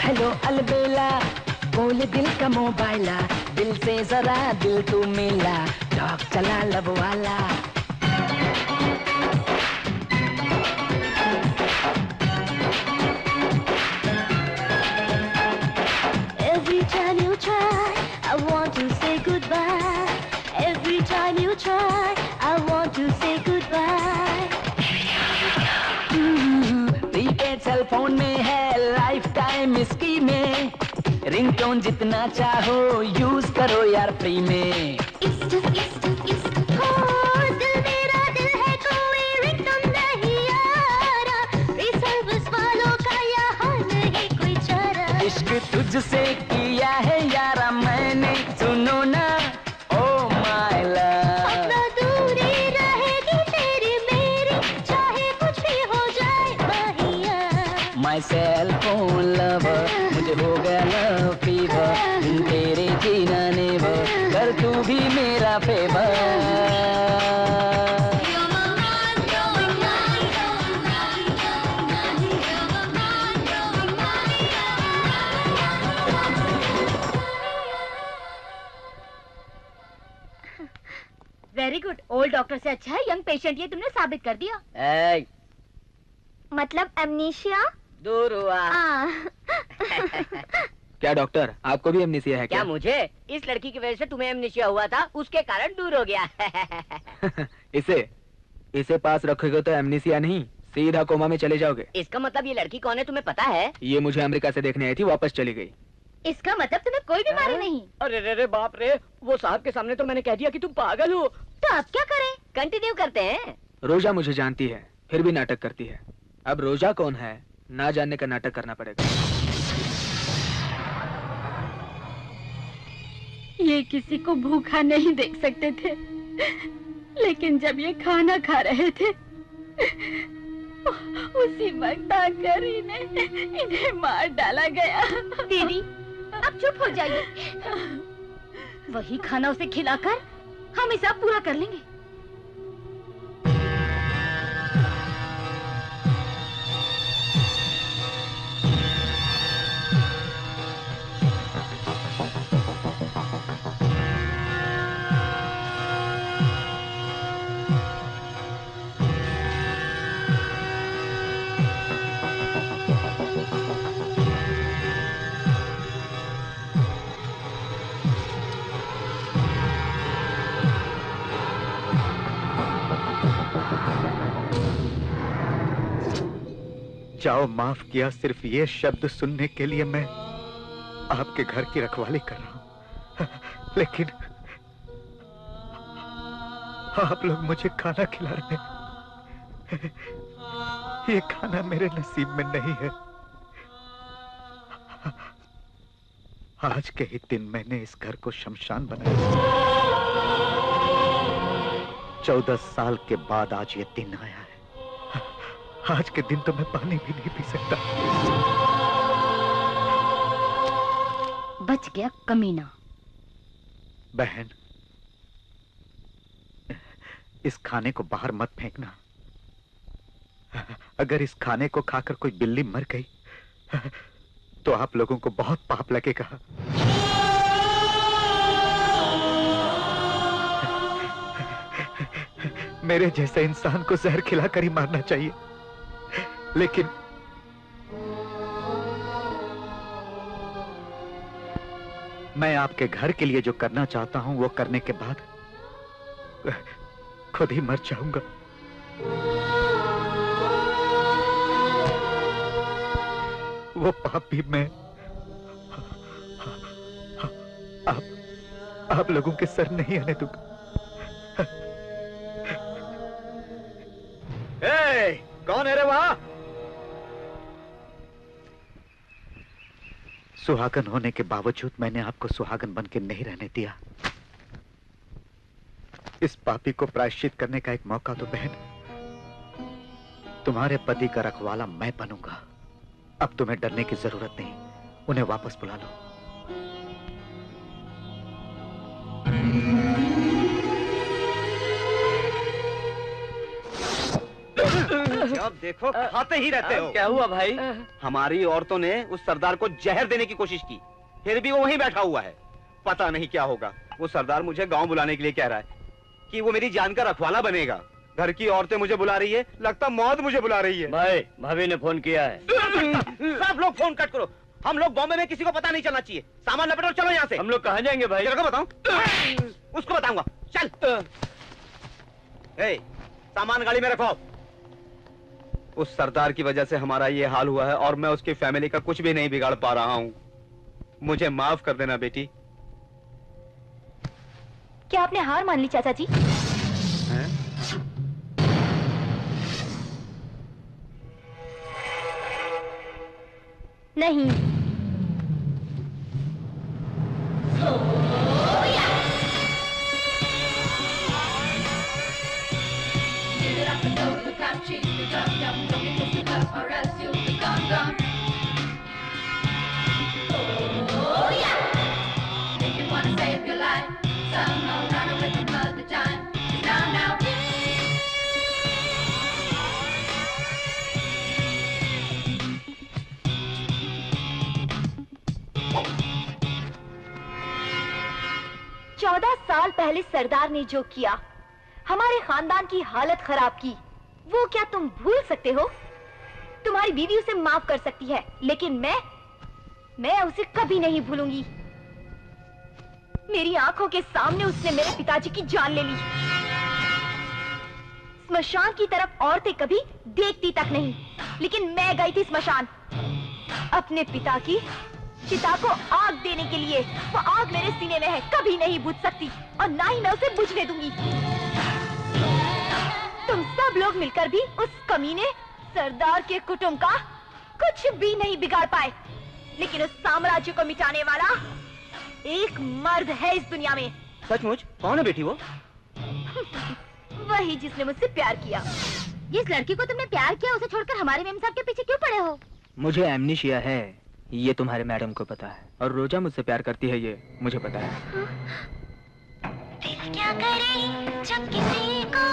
हेलो अलबेला, बोले दिल का मोबाइला, दिल से जरा दिल तू मिला, टॉक चला लब वाला। Every time you try, I want to say goodbye. Every time you try, I want to say goodbye. Prepaid cell phone में है लाइफ टाइम इसकी में, रिंगटोन जितना चाहो यूज करो यार फ्री में। दिल मेरा दिल है, कोई रिंगटोन नहीं यारा, फ्री सर्विस वालों का यहाँ नहीं कोई चारा। इश्क तुझसे किया है यारा मैंने, सुनो ना ओ माय लव। अपना दूरी रहेगी तेरी मेरी, चाहे कुछ भी हो जाए माहिया। माय सेल फोन लवर, मुझे हो गया लव फीवर, बिन तेरे जीना नेवर, कर तू भी मेरा favour. Very good, old doctor से अच्छा है यंग पेशेंट, ये तुमने साबित कर दिया। मतलब एमनीशिया दूर हुआ। क्या डॉक्टर, आपको भी एमनेसिया है क्या? मुझे इस लड़की की वजह से तुम्हें एमनेसिया हुआ था, उसके कारण दूर हो गया। इसे पास रखोगे तो एमनेसिया नहीं सीधा कोमा में चले जाओगे। इसका मतलब ये लड़की कौन है तुम्हें पता है? ये मुझे अमेरिका से देखने आई थी, वापस चली गई। इसका मतलब तुम्हें कोई बीमारी नहीं। अरे रे रे बाप रे, वो साहब के सामने तो मैंने कह दिया कि तुम पागल हो। तो अब क्या करें? कंटिन्यू करते हैं। रोजा मुझे जानती है, फिर भी नाटक करती है। अब रोजा कौन है ना जानने का नाटक करना पड़ेगा। ये किसी को भूखा नहीं देख सकते थे, लेकिन जब ये खाना खा रहे थे उसी वक्त आकर इन्हें मार डाला गया। दीदी अब चुप हो जाइए, वही खाना उसे खिलाकर हम हिसाब पूरा कर लेंगे। जाओ, माफ किया। सिर्फ ये शब्द सुनने के लिए मैं आपके घर की रखवाली कर रहा हूं, लेकिन आप लोग मुझे खाना खिला रहे हैं। ये खाना मेरे नसीब में नहीं है। आज के ही दिन मैंने इस घर को शमशान बनाया। 14 साल के बाद आज ये दिन आया है। आज के दिन तो मैं पानी भी नहीं पी सकता। बच गया कमीना। बहन, इस खाने को बाहर मत फेंकना। अगर इस खाने को खाकर कोई बिल्ली मर गई तो आप लोगों को बहुत पाप लगेगा। मेरे जैसे इंसान को जहर खिलाकर ही मारना चाहिए, लेकिन मैं आपके घर के लिए जो करना चाहता हूं वो करने के बाद खुद ही मर जाऊंगा। वो पाप भी मैं आप लोगों के सर नहीं आने दूंगा। कौन है रे वहां? सुहागन होने के बावजूद मैंने आपको सुहागन बनके नहीं रहने दिया। इस पापी को प्रायश्चित करने का एक मौका तो बहन, तुम्हारे पति का रखवाला मैं बनूंगा। अब तुम्हें डरने की जरूरत नहीं, उन्हें वापस बुला लो। जब देखो खाते ही रहते हो। क्या हुआ भाई? हमारी औरतों ने उस सरदार को जहर देने की कोशिश की, फिर भी वो वहीं बैठा हुआ है। पता नहीं क्या होगा। वो सरदार मुझे गांव बुलाने के लिए कह रहा है कि वो मेरी जान का रखवाला बनेगा। घर की औरतें मुझे बुला रही है, लगता मौत मुझे बुला रही है। भाई, भाभी ने फोन किया है। सब लोग फोन कट करो। हम लोग बॉम्बे में किसी को पता नहीं चलना चाहिए। सामान लपेटो, चलो यहाँ से। हम लोग कहाँ जाएंगे भाई? तेरे को बताऊं? उसको बताऊंगा। चल। सामान गाड़ी में रखो। उस सरदार की वजह से हमारा ये हाल हुआ है और मैं उसकी फैमिली का कुछ भी नहीं बिगाड़ पा रहा हूँ। मुझे माफ कर देना बेटी। क्या आपने हार मान ली चाचा जी? नहीं। साल पहले सरदार ने जो किया, हमारे खानदान की हालत खराब की, वो क्या तुम भूल सकते हो? तुम्हारी बीवी उसे माफ कर सकती है, लेकिन मैं उसे कभी नहीं भूलूंगी। मेरी आंखों के सामने उसने मेरे पिताजी की जान ले ली। स्मशान की तरफ औरतें कभी देखती तक नहीं, लेकिन मैं गई थी स्मशान अपने पिता की चिता को आग देने के लिए। वो आग मेरे सीने में है, कभी नहीं बुझ सकती और ना ही मैं उसे बुझने दूंगी। तुम सब लोग मिलकर भी उस कमीने सरदार के कुटुंब का कुछ भी नहीं बिगाड़ पाए, लेकिन उस साम्राज्य को मिटाने वाला एक मर्द है इस दुनिया में। सचमुच? कौन है बेटी वो? वही जिसने मुझसे प्यार किया। जिस लड़की को तुमने प्यार किया उसे छोड़कर हमारे मेम साहब के पीछे क्यों पड़े हो? मुझे एमनीशिया है, ये तुम्हारे मैडम को पता है, और रोजा मुझसे प्यार करती है, ये मुझे पता है। दिल क्या करे जब किसी को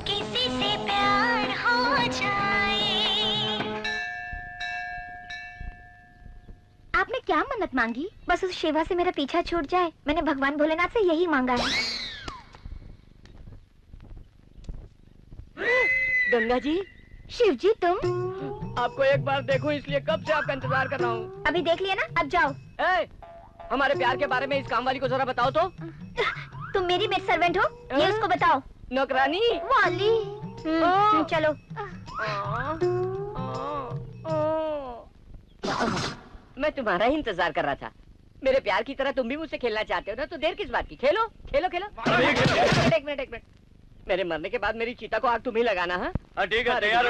किसी से प्यार हो जाए। आपने क्या मन्नत मांगी? बस उस शिवा से मेरा पीछा छूट जाए। मैंने भगवान भोलेनाथ से यही मांगा है। गंगा जी, शिव जी तुम? आपको एक बार देखूं इसलिए कब से आपका इंतजार कर रहा हूँ। अभी देख लिया ना, अब जाओ। हमारे प्यार के बारे में इस काम वाली को जरा बताओ तो। तुम मेरी मेड सर्वेंट हो, ये उसको बताओ। नौकरानी वाली। चलो। मैं तुम्हारा ही इंतजार कर रहा था। मेरे प्यार की तरह तुम भी मुझसे खेलना चाहते हो ना, तो देर किस बात की? खेलो खेलो खेलो। एक मिनट। मेरे मरने के बाद मेरी चीता को आग तुम ही लगाना है। ठीक है, तैयार हो।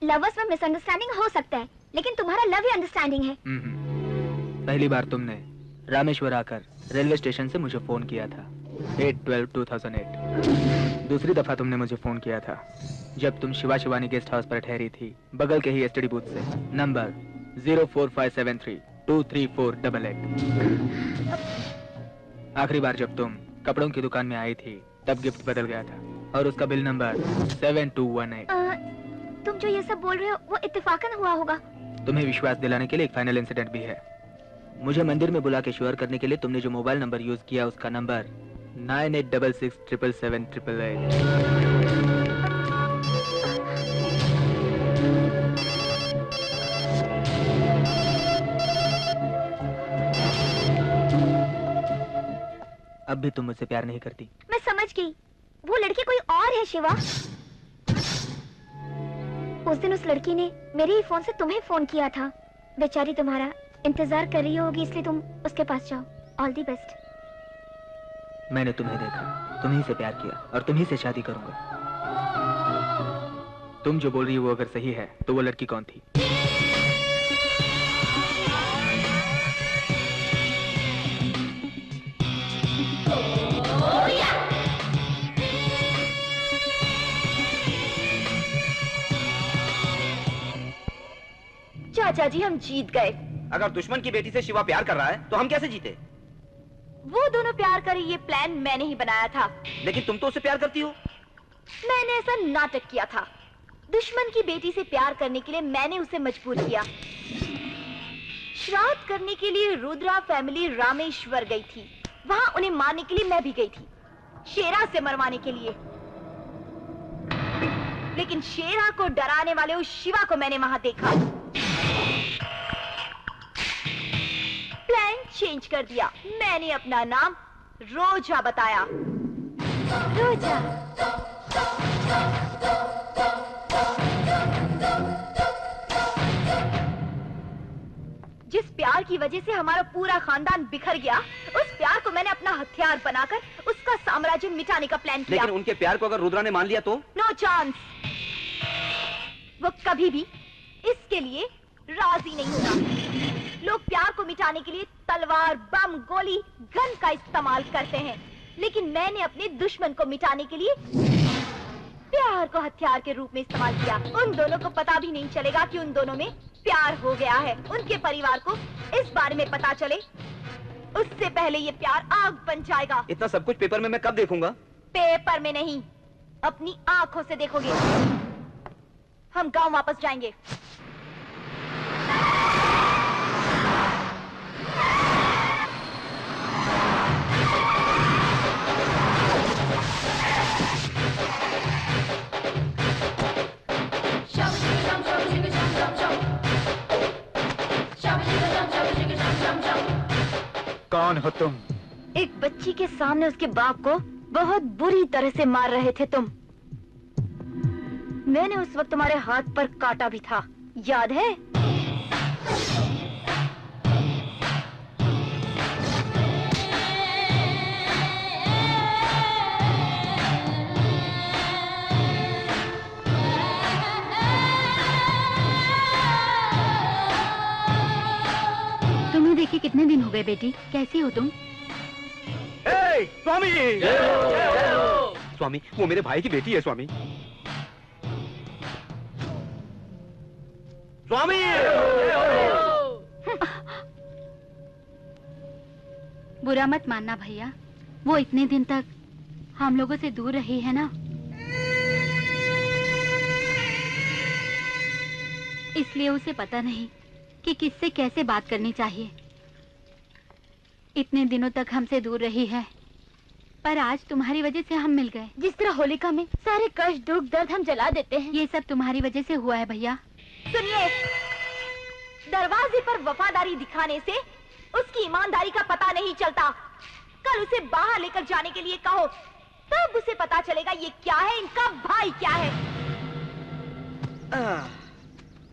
लवर्स में मिसअंडरस्टैंडिंग हो सकता है, लेकिन तुम्हारा लव ही अंडरस्टैंडिंग है। पहली बार तुमने रामेश्वर आकर रेलवे स्टेशन से मुझे फोन किया था 8/12/2008। दूसरी दफा तुमने मुझे फोन किया था जब तुम शिवा शिवानी गेस्ट हाउस पर ठहरी थी, बगल के ही एसटीडी बूथ से, नंबर 04573234888। आखिरी बार जब तुम कपड़ों की दुकान में आई थी तब गिफ्ट बदल गया था, और उसका बिल नंबर 7218। तुम जो ये सब बोल रहे हो वो इत्तेफाकन हुआ होगा। तुम्हें विश्वास दिलाने के लिए एक फाइनल इंसिडेंट भी है। मुझे मंदिर में बुला के श्योर करने के लिए तुमने जो मोबाइल नंबर यूज किया उसका नंबर 9866777888। अब भी तुम मुझसे प्यार नहीं करती। मैं समझ गई, वो लड़की कोई और है शिवा। उस दिन उस लड़की ने मेरे ही फोन से तुम्हें फोन किया था। बेचारी तुम्हारा इंतजार कर रही होगी, इसलिए तुम उसके पास जाओ। All the best. मैंने तुम्हें देखा, तुम्हीं से प्यार किया और तुम्हीं से शादी करूंगा। तुम जो बोल रही हो वो अगर सही है तो वो लड़की कौन थी? चाचा जी हम जीत गए। अगर दुश्मन की बेटी से शिवा प्यार कर रहा है तो हम कैसे जीते? वो दोनों प्यार करे ये प्लान मैंने ही बनाया था। लेकिन तुम तो उससे प्यार करती हो। मैंने ऐसा नाटक किया था। दुश्मन की बेटी से प्यार करने के लिए मैंने उसे मजबूर किया। श्राद्ध करने के लिए रुद्रा फैमिली रामेश्वर गई थी। वहां उन्हें मारने के लिए मैं भी गई थी, शेरा से मरवाने के लिए। लेकिन शेरा को डराने वाले उस शिवा को मैंने वहां देखा। प्लान चेंज कर दिया। मैंने अपना नाम रोजा बताया। रोजा। जिस प्यार की वजह से हमारा पूरा खानदान बिखर गया, उस प्यार को मैंने अपना हथियार बनाकर उसका साम्राज्य मिटाने का प्लान किया। लेकिन उनके प्यार को अगर रुद्रा ने मान लिया तो? No chance. वो कभी भी इसके लिए राजी नहीं होगा। लोग प्यार को मिटाने के लिए तलवार, बम, गोली, गन का इस्तेमाल करते हैं, लेकिन मैंने अपने दुश्मन को मिटाने के लिए प्यार को हथियार के रूप में इस्तेमाल किया। उन दोनों को पता भी नहीं चलेगा कि उन दोनों में प्यार हो गया है। उनके परिवार को इस बारे में पता चले उससे पहले ये प्यार आग बन जाएगा। इतना सब कुछ पेपर में मैं कब देखूंगा? पेपर में नहीं, अपनी आंखों से देखोगे। हम गांव वापस जाएंगे। कौन हो तुम? एक बच्ची के सामने उसके बाप को बहुत बुरी तरह से मार रहे थे तुम। मैंने उस वक्त तुम्हारे हाथ पर काटा भी था, याद है? तुम्हें देखे कितने दिन हो गए बेटी, कैसी हो तुम? स्वामी! स्वामी, वो मेरे भाई की बेटी है स्वामी। स्वामी! बुरा मत मानना भैया, वो इतने दिन तक हम लोगों से दूर रही है ना, इसलिए उसे पता नहीं कि किससे कैसे बात करनी चाहिए। इतने दिनों तक हमसे दूर रही है, पर आज तुम्हारी वजह से हम मिल गए। जिस तरह होलिका में सारे कष्ट दुख दर्द हम जला देते हैं, ये सब तुम्हारी वजह से हुआ है भैया। सुनिए, दरवाजे पर वफादारी दिखाने से उसकी ईमानदारी का पता नहीं चलता। कल उसे बाहर लेकर जाने के लिए कहो, तब उसे पता चलेगा ये क्या है, इनका भाई क्या है।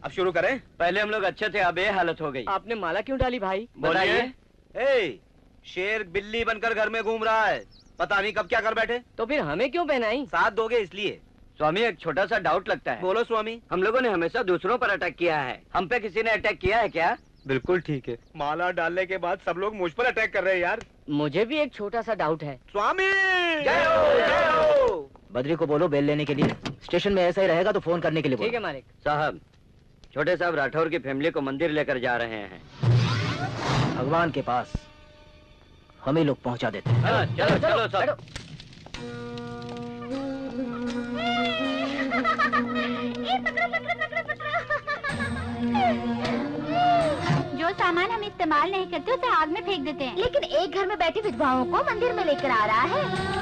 अब शुरू करें? पहले हम लोग अच्छे थे, अब ये हालत हो गई। आपने माला क्यों डाली भाई? बोलिए। शेर बिल्ली बनकर घर में घूम रहा है, पता नहीं कब क्या कर बैठे। तो फिर हमें क्यों पहनाई? साथ दोगे इसलिए। स्वामी, एक छोटा सा डाउट लगता है। बोलो स्वामी। हम लोगों ने हमेशा दूसरों पर अटैक किया है, हम पे किसी ने अटैक किया है क्या? बिल्कुल ठीक है, माला डालने के बाद सब लोग मुझ पर अटैक कर रहे हैं यार। मुझे भी एक छोटा सा डाउट है। स्वामी! जय हो, जय हो। बद्री को बोलो बेल लेने के लिए, स्टेशन में ऐसा ही रहेगा तो फोन करने के लिए बोलो। ठीक है मालिक साहब। छोटे साहब राठौर की फैमिली को मंदिर लेकर जा रहे हैं। भगवान के पास हम ही लोग पहुंचा देते हैं। चलो चलो सब। जो सामान हम इस्तेमाल नहीं करते उसे आग में फेंक देते हैं। लेकिन एक घर में बैठी विधवाओं को मंदिर में लेकर आ रहा है।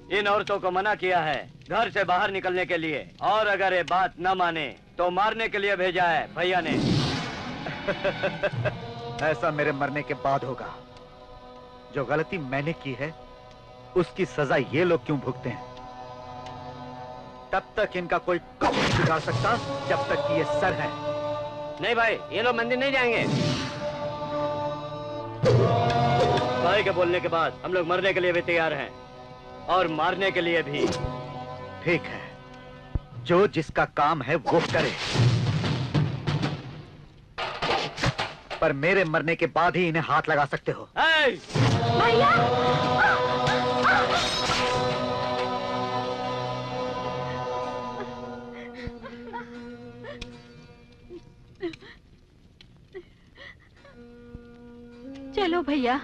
इन औरतों को मना किया है घर से बाहर निकलने के लिए, और अगर ये बात न माने तो मारने के लिए भेजा है भैया ने। ऐसा मेरे मरने के बाद होगा। जो गलती मैंने की है उसकी सजा ये लोग क्यों भुगते हैं? तब तक इनका कोई कुछ नहीं बिगाड़ सकता जब तक कि ये सर है। नहीं भाई, ये लोग मंदिर नहीं जाएंगे। भाई के बोलने के बाद हम लोग मरने के लिए भी तैयार हैं और मारने के लिए भी। ठीक है, जो जिसका काम है वो करे, पर मेरे मरने के बाद ही इन्हें हाथ लगा सकते हो। भैया! चलो भैया,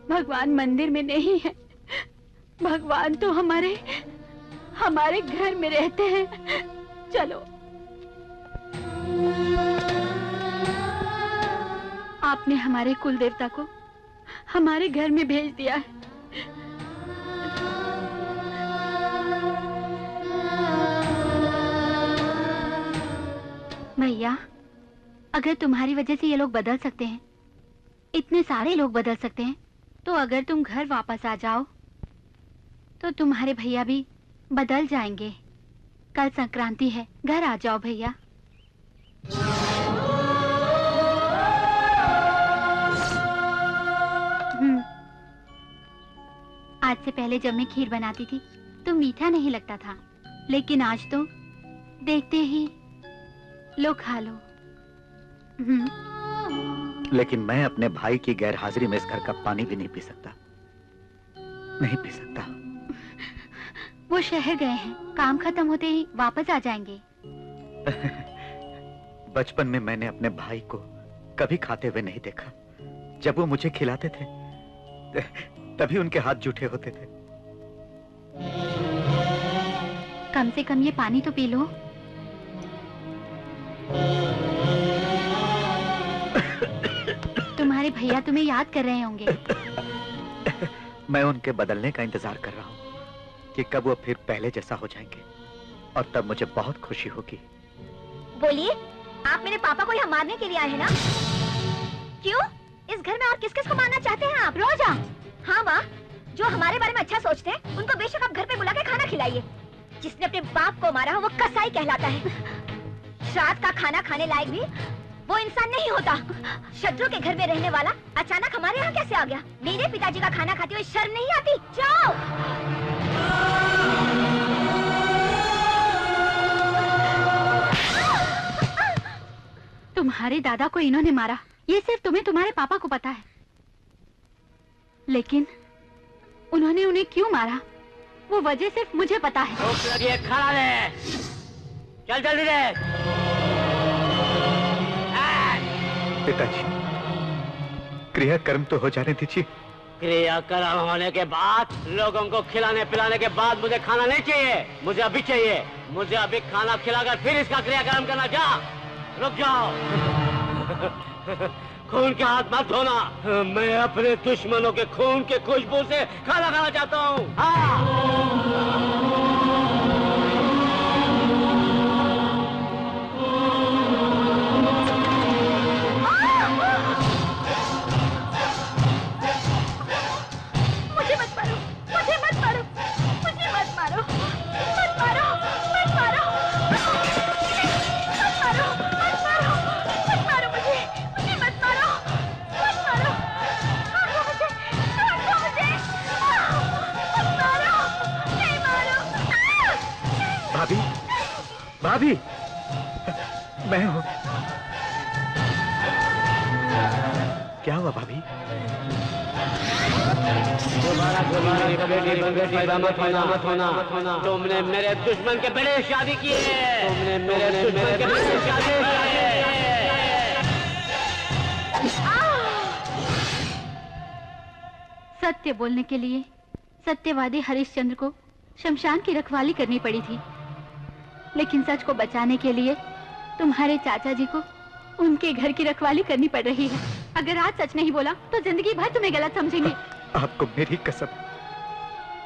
भगवान मंदिर में नहीं है, भगवान तो हमारे घर में रहते हैं। चलो। आपने हमारे कुल देवता को हमारे घर में भेज दिया है। भैया, अगर तुम्हारी वजह से ये लोग बदल सकते हैं, इतने सारे लोग बदल सकते हैं, तो अगर तुम घर वापस आ जाओ तो तुम्हारे भैया भी बदल जाएंगे। कल संक्रांति है, घर आ जाओ भैया। आज से पहले जब मैं खीर बनाती थी तो मीठा नहीं लगता था, लेकिन आज तो देखते ही लो खा लो। लेकिन मैं अपने भाई की गैर हाजिरी में इस घर का पानी भी नहीं पी सकता, नहीं पी सकता। वो शहर गए हैं, काम खत्म होते ही वापस आ जाएंगे। बचपन में मैंने अपने भाई को कभी खाते हुए नहीं देखा। जब वो मुझे खिलाते थे तभी उनके हाथ जूठे होते थे। कम से कम ये पानी तो पी लो। तुम्हारे तुम्हारे भैया तुम्हें याद कर रहे होंगे। मैं उनके बदलने का इंतजार कर रहा हूँ कि कब वो फिर पहले जैसा हो जाएंगे, और तब मुझे बहुत खुशी होगी। बोलिए, आप मेरे पापा को यहाँ मारने के लिए आए हैं ना? क्यों? इस घर में और किस किस को मारना चाहते हैं आप? रोजा। हाँ माँ, जो हमारे बारे में अच्छा सोचते हैं उनको बेशक आप घर पे बुला के खाना खिलाइए। जिसने अपने बाप को मारा वो कसाई कहलाता है। श्राद्ध का खाना खाने लायक भी वो इंसान नहीं होता। शत्रु के घर में रहने वाला अचानक हमारे यहाँ कैसे आ गया? मेरे पिताजी का खाना खाते हुए शर्म नहीं आती? जाओ। तुम्हारे दादा को इन्होंने मारा, ये सिर्फ तुम्हें तुम्हारे पापा को पता है। लेकिन उन्होंने उन्हें क्यों मारा, वो वजह सिर्फ मुझे पता है। खड़ा रहे, चल जल्दी रे। पिताजी, क्रियाकर्म तो हो जाने दीजिए। क्रियाकर्म होने के बाद, लोगों को खिलाने पिलाने के बाद मुझे खाना नहीं चाहिए, मुझे अभी चाहिए। मुझे अभी खाना खिलाकर फिर इसका क्रियाकर्म करना। जा, रुक जाओ। खून के हाथ मत धोना। मैं अपने दुश्मनों के खून के खुशबू से खाना खाना चाहता हूँ। हाँ। भाभी, भाभी, मैं हूँ। क्या हुआ भाभी? तुमने मेरे दुश्मन के बेटे से शादी की है। तुमने मेरे दुश्मन के बेटे से शादी की है। सत्य बोलने के लिए सत्यवादी हरिश्चंद्र को शमशान की रखवाली करनी पड़ी थी, लेकिन सच को बचाने के लिए तुम्हारे चाचा जी को उनके घर की रखवाली करनी पड़ रही है। अगर आज सच नहीं बोला तो जिंदगी भर तुम्हें गलत समझेंगे। आपको मेरी कसम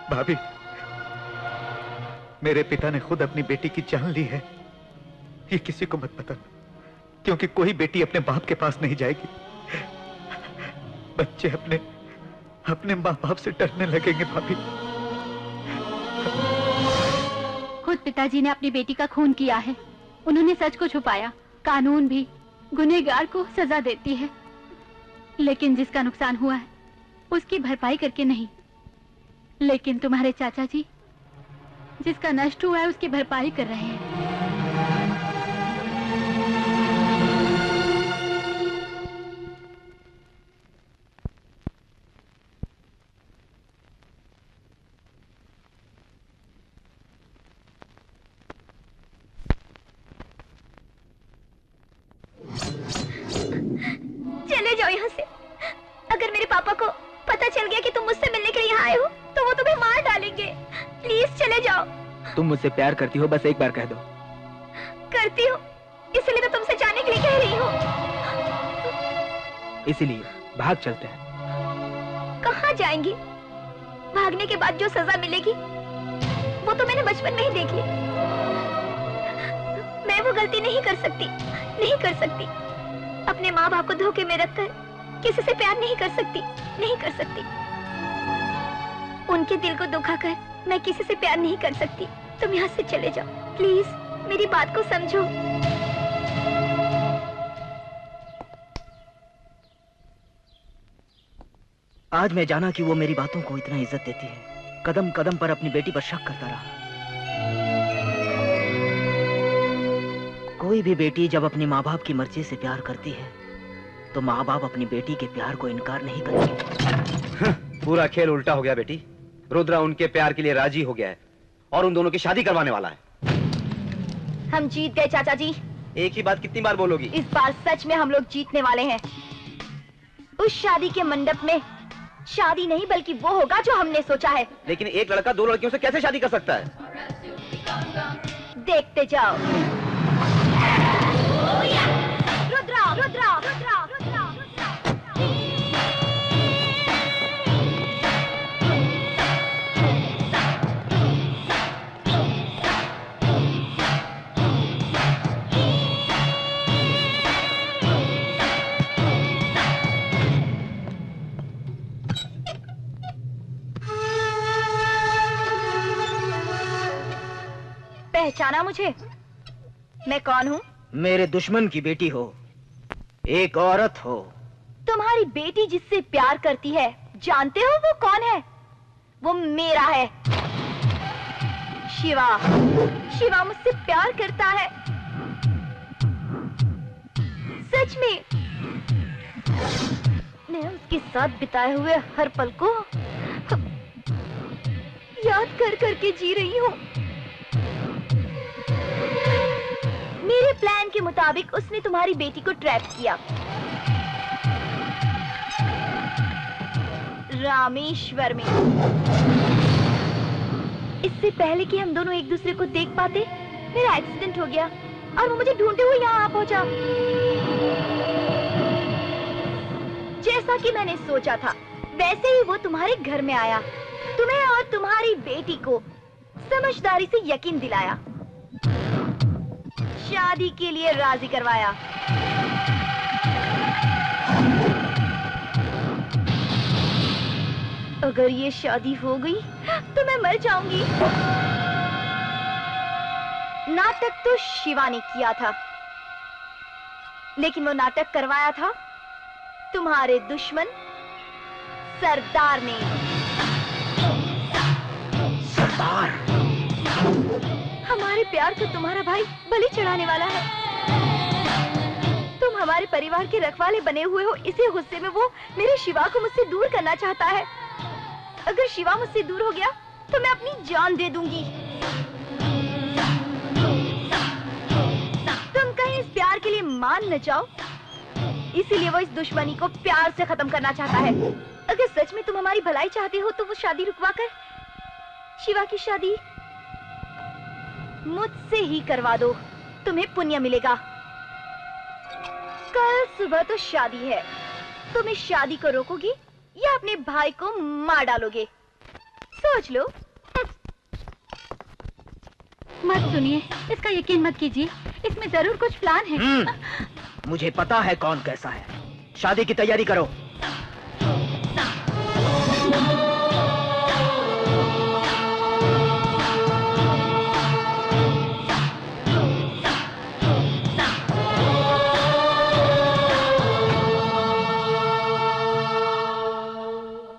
भाभी, मेरे पिता ने खुद अपनी बेटी की जान ली है। ये किसी को मत बताना, क्योंकि कोई बेटी अपने बाप के पास नहीं जाएगी। बच्चे अपने माँ बाप से डरने लगेंगे भाभी। खुद पिताजी ने अपनी बेटी का खून किया है, उन्होंने सच को छुपाया। कानून भी गुनहगार को सजा देती है, लेकिन जिसका नुकसान हुआ है उसकी भरपाई करके नहीं। लेकिन तुम्हारे चाचा जी जिसका नष्ट हुआ है उसकी भरपाई कर रहे हैं। चले जाओ यहाँ से। अगर मेरे पापा को पता चल गया कि तुम मुझसे मिलने के लिए यहाँ आए हो तो वो तुम्हें मार डालेंगे। प्लीज चले जाओ। तुम मुझसे प्यार करती हो, बस एक बार कह दो। करती हूँ, इसलिए तो तुमसे जाने के लिए कह रही हूँ। इसीलिए भाग चलते हैं। कहाँ जाएंगी? भागने के बाद जो सजा मिलेगी वो तो मैंने बचपन में ही देख ली। मैं वो गलती नहीं कर सकती। अपने माँ बाप को धोखे में रखकर किसी से प्यार नहीं कर सकती। उनके दिल को दुखाकर मैं किसी से प्यार नहीं कर सकती। तुम यहाँ से चले जाओ प्लीज, मेरी बात को समझो। आज मैं जाना कि वो मेरी बातों को इतना इज्जत देती है। कदम कदम पर अपनी बेटी पर शक करता रहा। कोई भी बेटी जब अपनी माँ बाप की मर्जी से प्यार करती है तो माँ बाप अपनी बेटी के प्यार को इनकार नहीं करते। पूरा खेल उल्टा हो गया बेटी। रुद्रा उनके प्यार के लिए राजी हो गया है और उन दोनों की शादी करवाने वाला है। हम जीत गए चाचा जी। एक ही बात कितनी बार बोलोगी? इस बार सच में हम लोग जीतने वाले हैं। उस शादी के मंडप में शादी नहीं बल्कि वो होगा जो हमने सोचा है। लेकिन एक लड़का दो लड़कियों से कैसे शादी कर सकता है? देखते जाओ। रुद्रा, रुद्रा, रुद्रा, रुद्रा, रुद्रा। पहचाना मुझे? मैं कौन हूँ? मेरे दुश्मन की बेटी हो, एक औरत हो। तुम्हारी बेटी जिससे प्यार करती है, जानते हो वो कौन है? वो मेरा है, शिवा। शिवा मुझसे प्यार करता है, सच में। मैं उसके साथ बिताए हुए हर पल को याद कर करके जी रही हूँ। मेरे प्लान के मुताबिक उसने तुम्हारी बेटी को ट्रैप किया। रामेश्वर में। इससे पहले कि हम दोनों एक दूसरे को देख पाते, मेरा एक्सीडेंट हो गया और वो मुझे ढूंढते हुए यहाँ आ पहुंचा। जैसा कि मैंने सोचा था, वैसे ही वो तुम्हारे घर में आया, तुम्हें और तुम्हारी बेटी को समझदारी से यकीन दिलाया, शादी के लिए राजी करवाया। अगर ये शादी हो गई तो मैं मर जाऊंगी। नाटक तो शिवा ने किया था, लेकिन वो नाटक करवाया था तुम्हारे दुश्मन सरदार ने। सरदार? हमारे प्यार को तुम्हारा भाई बलि चढ़ाने वाला है। तुम हमारे परिवार के रखवाले बने हुए हो, इसी गुस्से में वो मेरे शिवा को मुझसे दूर करना चाहता है। अगर शिवा मुझसे दूर हो गया तो मैं अपनी जान दे दूंगी। तुम कहीं इस प्यार के लिए मान न जाओ, इसीलिए वो इस दुश्मनी को प्यार से खत्म करना चाहता है। अगर सच में तुम हमारी भलाई चाहते हो तो वो शादी रुकवाकर शिवा की शादी मुझसे ही करवा दो, तुम्हें पुण्य मिलेगा। कल सुबह तो शादी है, तुम इस शादी को रोकोगी या अपने भाई को मार डालोगे? सोच लो। मत सुनिए, इसका यकीन मत कीजिए, इसमें जरूर कुछ प्लान है। मुझे पता है कौन कैसा है। शादी की तैयारी करो।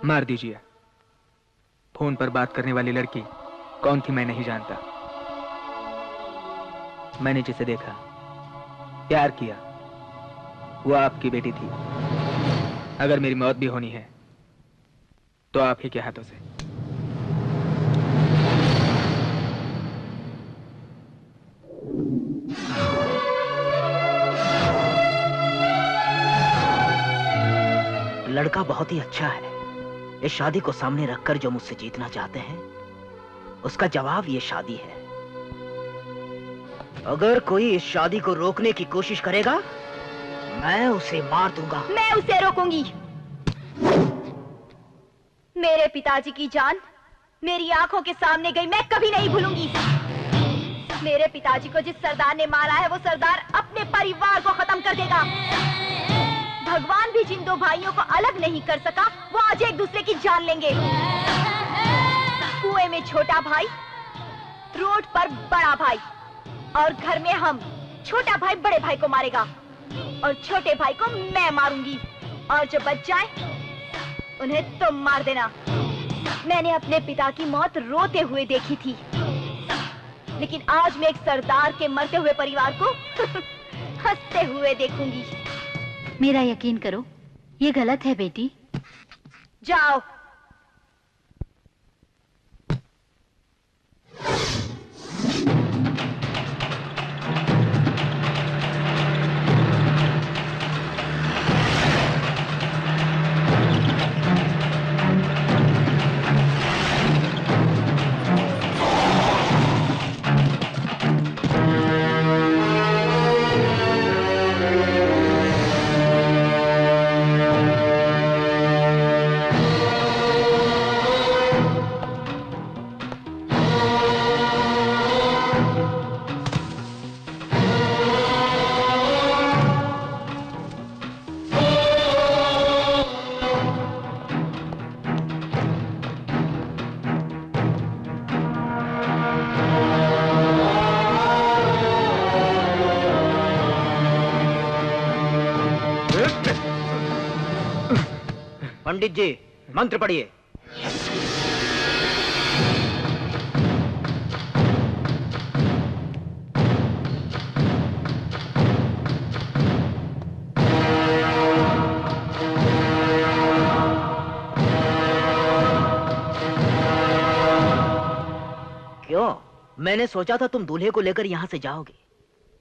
मार दीजिए। फोन पर बात करने वाली लड़की कौन थी मैं नहीं जानता। मैंने जिसे देखा, प्यार किया, वो आपकी बेटी थी। अगर मेरी मौत भी होनी है तो आप ही के हाथों से। लड़का बहुत ही अच्छा है। इस शादी को सामने रखकर जो मुझसे जीतना चाहते हैं, उसका जवाब ये शादी है। अगर कोई इस शादी को रोकने की कोशिश करेगा, मैं उसे मार दूंगा। मैं उसे रोकूंगी। मेरे पिताजी की जान मेरी आंखों के सामने गई, मैं कभी नहीं भूलूंगी। मेरे पिताजी को जिस सरदार ने मारा है, वो सरदार अपने परिवार को खत्म कर देगा। भगवान भी जिन दो भाइयों को अलग नहीं कर सका, वो आज एक दूसरे की जान लेंगे। कुएं में छोटा भाई, रोड पर बड़ा भाई, और घर में हम। छोटा भाई बड़े भाई को मारेगा और छोटे भाई को मैं मारूंगी, और जो बच जाए उन्हें तुम मार देना। मैंने अपने पिता की मौत रोते हुए देखी थी, लेकिन आज मैं एक सरदार के मरते हुए परिवार को हंसते हुए देखूंगी। मेरा यकीन करो, ये गलत है बेटी। जाओ। पंडित जी, मंत्र पढ़िए। क्यों? मैंने सोचा था तुम दूल्हे को लेकर यहाँ से जाओगे,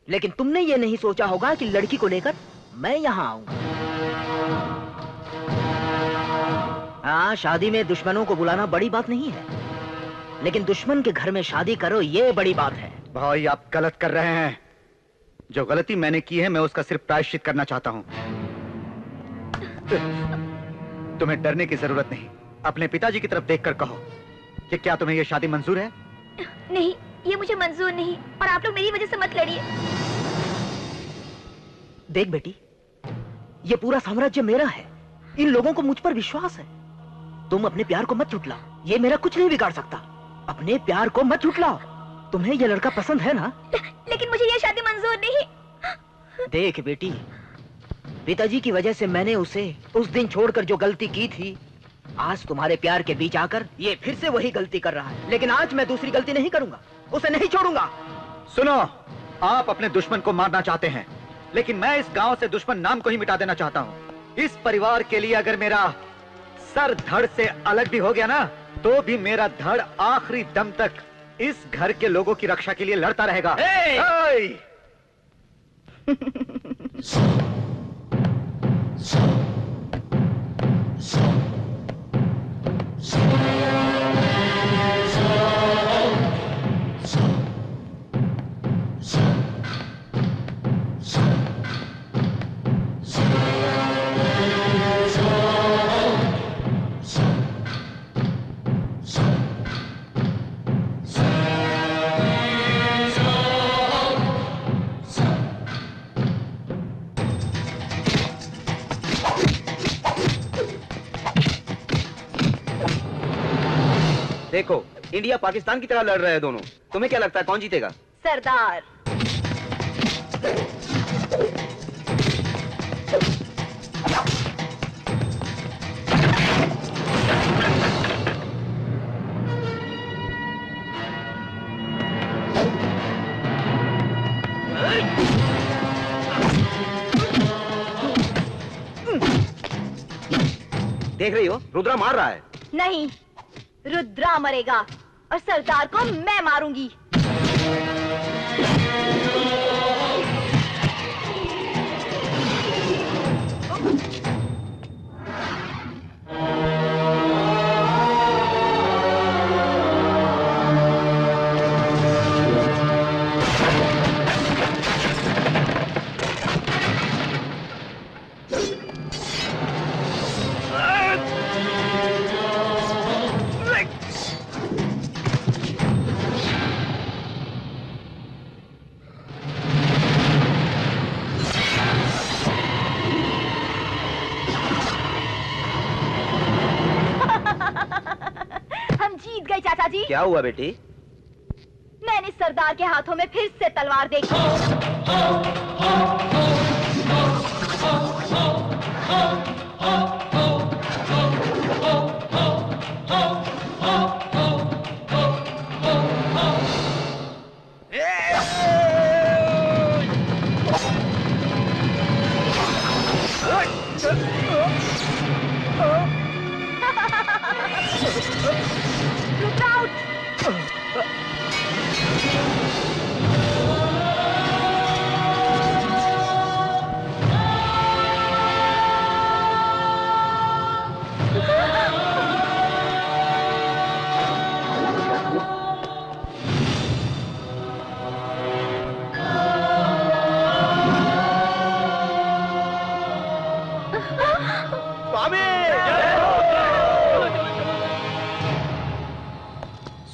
लेकिन तुमने ये नहीं सोचा होगा कि लड़की को लेकर मैं यहाँ आऊंगा। हाँ, शादी में दुश्मनों को बुलाना बड़ी बात नहीं है, लेकिन दुश्मन के घर में शादी करो ये बड़ी बात है। भाई आप गलत कर रहे हैं। जो गलती मैंने की है मैं उसका सिर्फ प्रायश्चित करना चाहता हूँ। तुम्हें डरने की जरूरत नहीं। अपने पिताजी की तरफ देखकर कहो कि क्या तुम्हें यह शादी मंजूर है? नहीं, ये मुझे मंजूर नहीं, और आप लोग मेरी वजह से मत लड़िए। देख बेटी, ये पूरा साम्राज्य मेरा है। इन लोगों को मुझ पर विश्वास है। तुम अपने प्यार को मत झुठलाओ, ये मेरा कुछ नहीं बिगाड़ सकता। अपने प्यार को मत झुठलाओ। तुम्हें ये लड़का पसंद है ना? लेकिन मुझे ये शादी मंजूर नहीं। देख बेटी, पिताजी की वजह से मैंने उसे उस दिन छोड़कर जो गलती की थी, आज तुम्हारे प्यार के बीच आकर ये फिर से वही गलती कर रहा है। लेकिन आज मैं दूसरी गलती नहीं करूंगा, उसे नहीं छोड़ूंगा। सुनो, आप अपने दुश्मन को मारना चाहते हैं, लेकिन मैं इस गांव से दुश्मन नाम को ही मिटा देना चाहता हूँ। इस परिवार के लिए अगर मेरा सर धड़ से अलग भी हो गया ना, तो भी मेरा धड़ आखिरी दम तक इस घर के लोगों की रक्षा के लिए लड़ता रहेगा। देखो, इंडिया पाकिस्तान की तरह लड़ रहे हैं दोनों। तुम्हें क्या लगता है कौन जीतेगा? सरदार। देख रही हो, रुद्रा मार रहा है। नहीं, रुद्रा मरेगा और सरदार को मैं मारूंगी। चाचा जी, क्या हुआ बेटी? मैंने सरदार के हाथों में फिर से तलवार देखी। Look out!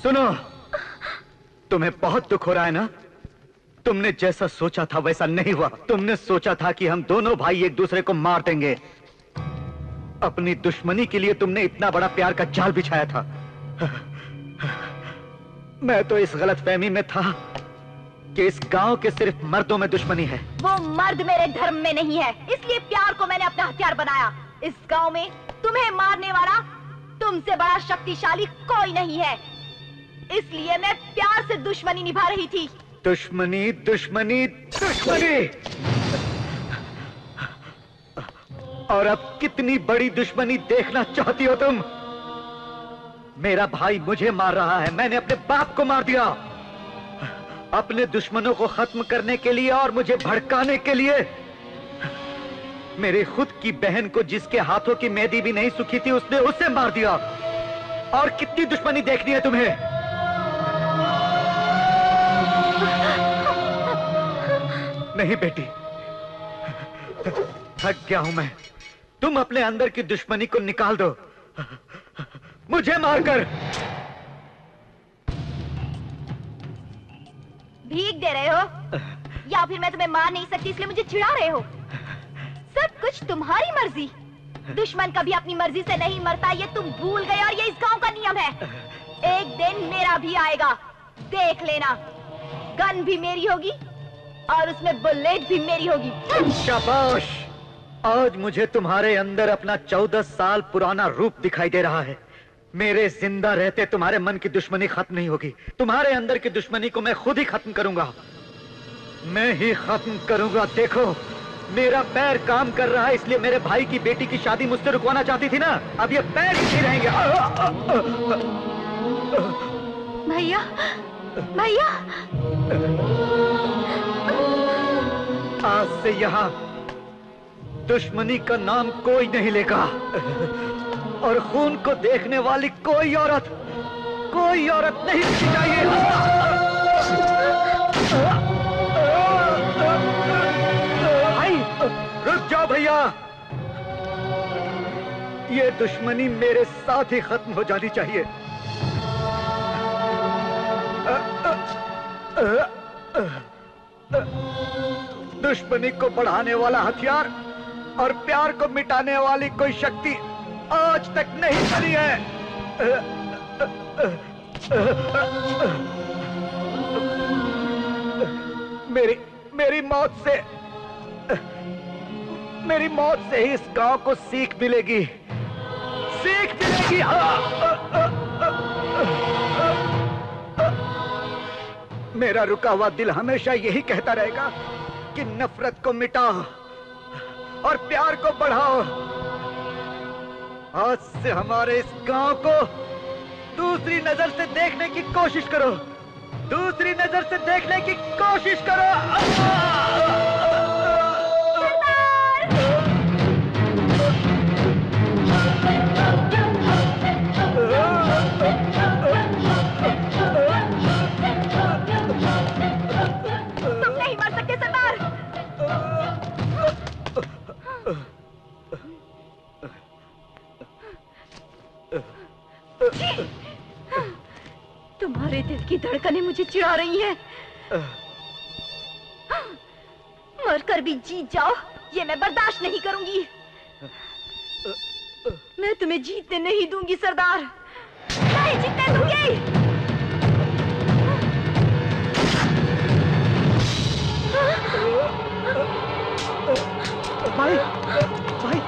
सुनो, तुम्हें बहुत दुख हो रहा है ना? तुमने जैसा सोचा था वैसा नहीं हुआ। तुमने सोचा था कि हम दोनों भाई एक दूसरे को मार देंगे। अपनी दुश्मनी के लिए तुमने इतना बड़ा प्यार का जाल बिछाया था। मैं तो इस गलतफहमी में था कि इस गांव के सिर्फ मर्दों में दुश्मनी है। वो मर्द मेरे धर्म में नहीं है, इसलिए प्यार को मैंने अपना हथियार बनाया। इस गांव में तुम्हें मारने वाला तुमसे बड़ा शक्तिशाली कोई नहीं है, इसलिए मैं प्यार से दुश्मनी निभा रही थी। दुश्मनी दुश्मनी दुश्मनी, और अब कितनी बड़ी दुश्मनी देखना चाहती हो तुम? मेरा भाई मुझे मार रहा है, मैंने अपने बाप को मार दिया। अपने दुश्मनों को खत्म करने के लिए और मुझे भड़काने के लिए मेरे खुद की बहन को, जिसके हाथों की मेहंदी भी नहीं सूखी थी, उसने उसे मार दिया। और कितनी दुश्मनी देखनी है तुम्हें? नहीं बेटी, थक गया हूं मैं। तुम अपने अंदर की दुश्मनी को निकाल दो, मुझे मारकर। भीख दे रहे हो या फिर मैं तुम्हें मार नहीं सकती इसलिए मुझे चिढ़ा रहे हो? सब कुछ तुम्हारी मर्जी। दुश्मन कभी अपनी मर्जी से नहीं मरता, ये तुम भूल गए, और ये इस गांव का नियम है। एक दिन मेरा भी आएगा, देख लेना। गन भी मेरी होगी और उसमें बुलेट भी मेरी होगी। शाबाश, आज मुझे तुम्हारे अंदर अपना 14 साल पुराना रूप दिखाई दे रहा है। मेरे जिंदा रहते तुम्हारे मन की दुश्मनी खत्म नहीं होगी। तुम्हारे अंदर की दुश्मनी को मैं खुद ही खत्म करूंगा, मैं ही खत्म करूंगा। देखो, मेरा पैर काम कर रहा है, इसलिए मेरे भाई की बेटी की शादी मुझसे रुकवाना चाहती थी ना, अब ये पैर ही नहीं रहेंगे। भैया, भैया, आज से यहाँ दुश्मनी का नाम कोई नहीं लेगा, और खून को देखने वाली कोई औरत नहीं चाहिए। भाई, रुक जाओ भैया, ये दुश्मनी मेरे साथ ही खत्म हो जानी चाहिए। दुश्मनी को बढ़ाने वाला हथियार और प्यार को मिटाने वाली कोई शक्ति आज तक नहीं बनी है। मेरी मौत से ही इस गांव को सीख मिलेगी। मेरा रुका हुआ दिल हमेशा यही कहता रहेगा कि नफरत को मिटाओ और प्यार को बढ़ाओ। आज से हमारे इस गांव को दूसरी नजर से देखने की कोशिश करो, दूसरी नजर से देखने की कोशिश करो। तुम नहीं मर सकते सरदार। तुम्हारे दिल की धड़कनें मुझे चिढ़ा रही हैं। मरकर भी जीत जाओ, ये मैं बर्दाश्त नहीं करूंगी। मैं तुम्हें जीतने नहीं दूंगी सरदार, नहीं जीतने दूंगी। भाई, भाई,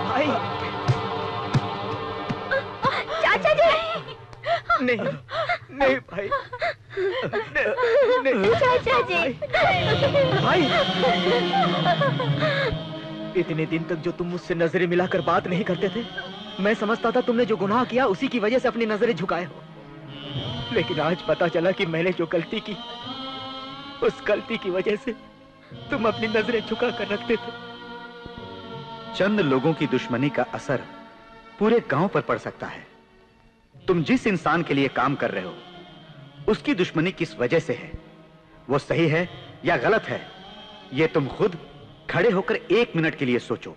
भाई, चाचा जी, नहीं भाई, नहीं, चाचा जी, भाई। इतने दिन तक जो तुम मुझसे नजरें मिलाकर बात नहीं करते थे, मैं समझता था तुमने जो गुनाह किया उसी की वजह से अपनी नजरें झुकाए हो, लेकिन आज पता चला कि मैंने जो गलती की, उस गलती की वजह से तुम अपनी नजरें झुका कर रखते थे। चंद लोगों की दुश्मनी का असर पूरे गांव पर पड़ सकता है। तुम जिस इंसान के लिए काम कर रहे हो, उसकी दुश्मनी किस वजह से है, वो सही है या गलत है, ये तुम खुद खड़े होकर 1 मिनट के लिए सोचो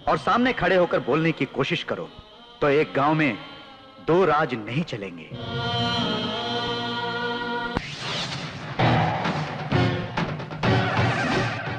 और सामने खड़े होकर बोलने की कोशिश करो, तो एक गांव में 2 राज नहीं चलेंगे।